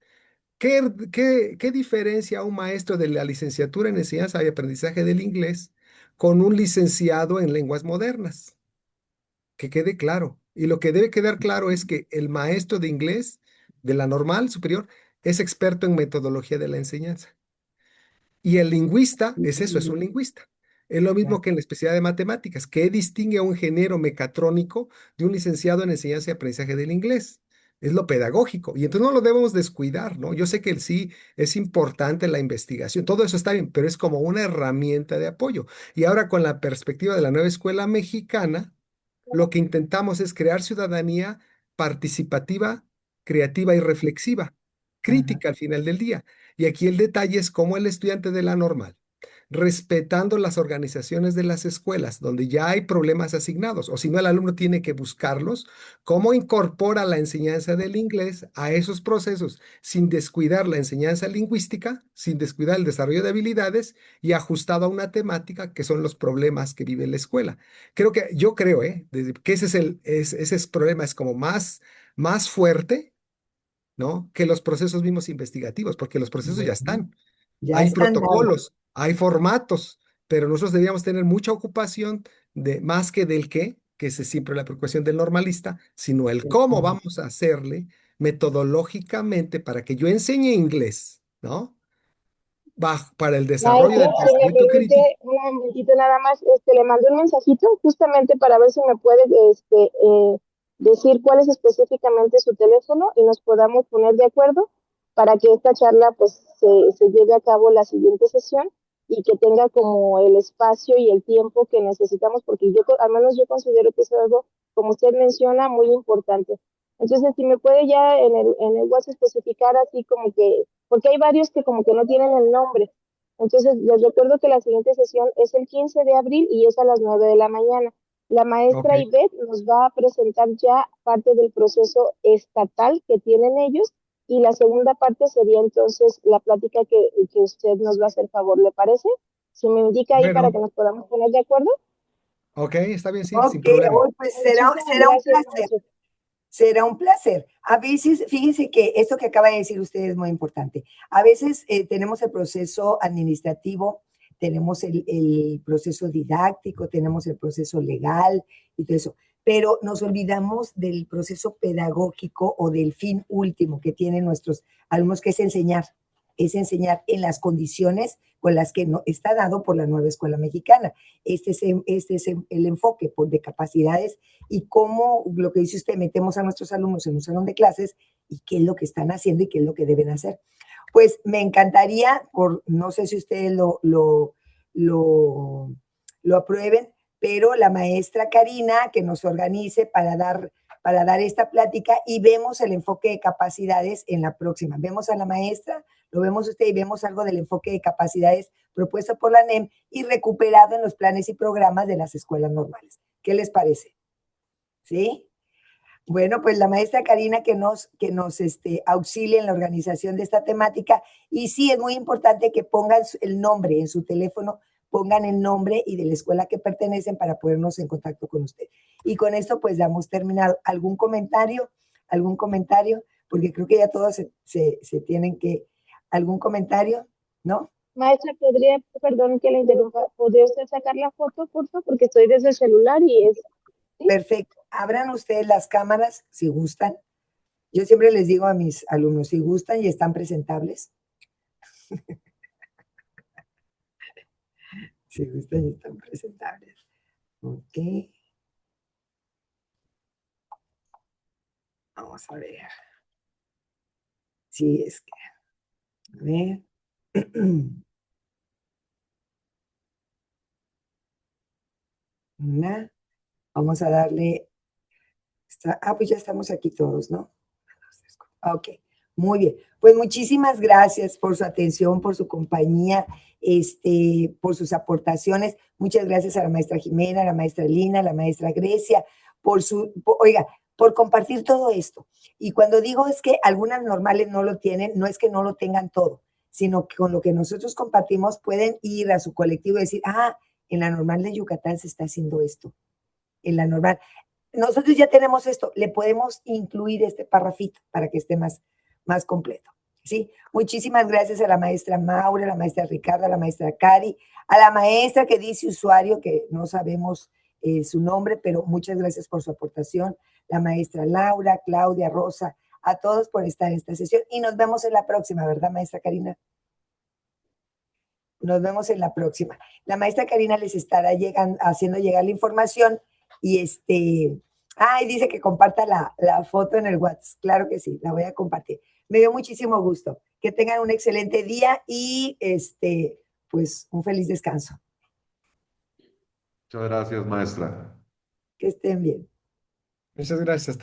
qué diferencia un maestro de la licenciatura en enseñanza y aprendizaje del inglés con un licenciado en lenguas modernas? Que quede claro. Y lo que debe quedar claro es que el maestro de inglés de la normal superior es experto en metodología de la enseñanza. Y el lingüista es eso, es un lingüista. Es lo mismo que en la especialidad de matemáticas. ¿Qué distingue a un ingeniero mecatrónico de un licenciado en enseñanza y aprendizaje del inglés? Es lo pedagógico. Y entonces no lo debemos descuidar, ¿no? Yo sé que sí es importante la investigación, todo eso está bien, pero es como una herramienta de apoyo. Y ahora con la perspectiva de la nueva escuela mexicana, lo que intentamos es crear ciudadanía participativa, creativa y reflexiva, Ajá. crítica al final del día. Y aquí el detalle es cómo el estudiante de la normal, respetando las organizaciones de las escuelas, donde ya hay problemas asignados, o si no, el alumno tiene que buscarlos, cómo incorpora la enseñanza del inglés a esos procesos sin descuidar la enseñanza lingüística, sin descuidar el desarrollo de habilidades y ajustado a una temática que son los problemas que vive la escuela. Yo creo, que ese problema es como más fuerte, ¿no? Que los procesos mismos investigativos, porque los procesos ya Bueno, están. ya Hay están dados. protocolos, hay formatos, pero nosotros deberíamos tener mucha ocupación de más que del qué, que es siempre la preocupación del normalista, sino el cómo vamos a hacerle metodológicamente para que yo enseñe inglés, ¿no? para el desarrollo Maestro, del si me pensamiento crítico. permite un momentito nada más, le mandé un mensajito justamente para ver si me puede decir cuál es específicamente su teléfono y nos podamos poner de acuerdo para que esta charla pues se lleve a cabo la siguiente sesión y que tenga como el espacio y el tiempo que necesitamos, porque al menos yo considero que es algo, como usted menciona, muy importante. Entonces, si me puede ya en el WhatsApp especificar así como que, porque hay varios que como que no tienen el nombre. Entonces, les recuerdo que la siguiente sesión es el 15 de abril y es a las 9 de la mañana. La Ok, maestra Ivette nos va a presentar ya parte del proceso estatal que tienen ellos y la segunda parte sería entonces la plática que usted nos va a hacer favor, ¿le parece? Si me indica ahí para que bueno, nos podamos poner de acuerdo. ok, está bien, sí, sin Ok, problema. hoy pues Muchísimas será un gracias, placer. maestro. Será un placer. A veces, fíjense que esto que acaba de decir usted es muy importante. A veces tenemos el proceso administrativo, tenemos el proceso didáctico, tenemos el proceso legal y todo eso, pero nos olvidamos del proceso pedagógico o del fin último que tienen nuestros alumnos, que es enseñar en las condiciones con las que no, está dado por la nueva escuela mexicana. Este es el enfoque de capacidades y cómo, lo que dice usted, metemos a nuestros alumnos en un salón de clases y qué es lo que están haciendo y qué es lo que deben hacer. Pues me encantaría, no sé si ustedes lo, lo aprueben, pero la maestra Karina que nos organice para dar esta plática y vemos el enfoque de capacidades en la próxima. Vemos a la maestra, lo vemos usted y vemos algo del enfoque de capacidades propuesto por la NEM y recuperado en los planes y programas de las escuelas normales. ¿Qué les parece? ¿Sí? Bueno, pues la maestra Karina que nos auxilie en la organización de esta temática. Y sí, es muy importante que pongan el nombre en su teléfono, pongan el nombre y de la escuela que pertenecen para ponernos en contacto con usted. Y con esto pues damos terminado. ¿Algún comentario? ¿Algún comentario? Porque creo que ya todos se tienen que... ¿Algún comentario? ¿No? Maestra, perdón que la interrumpa, ¿podría usted sacar la foto, por favor? Porque estoy desde el celular y es, ¿sí? Perfecto. Abran ustedes las cámaras si gustan. Yo siempre les digo a mis alumnos, si gustan y están presentables, si gustan y están presentables. Ok, vamos a ver. Sí, es que, a ver. Una, vamos a darle, pues ya estamos aquí todos, ¿no? Ok, muy bien. Pues muchísimas gracias por su atención, por su compañía, por sus aportaciones. Muchas gracias a la maestra Jimena, a la maestra Lina, a la maestra Grecia, oiga, por compartir todo esto. Y cuando digo es que algunas normales no lo tienen, no es que no lo tengan todo, sino que con lo que nosotros compartimos pueden ir a su colectivo y decir, en la normal de Yucatán se está haciendo esto, en la normal nosotros ya tenemos esto, le podemos incluir este parrafito para que esté más completo. ¿Sí? Muchísimas gracias a la maestra Maura, a la maestra Ricardo, a la maestra Cari, a la maestra que dice usuario, que no sabemos su nombre, pero muchas gracias por su aportación, la maestra Laura, Claudia, Rosa, a todos por estar en esta sesión y nos vemos en la próxima, ¿verdad, maestra Karina? Nos vemos en la próxima. La maestra Karina les estará haciendo llegar la información y dice que comparta la foto en el WhatsApp. Claro que sí, la voy a compartir. Me dio muchísimo gusto. Que tengan un excelente día y pues un feliz descanso. Muchas gracias, maestra. Que estén bien. Muchas gracias.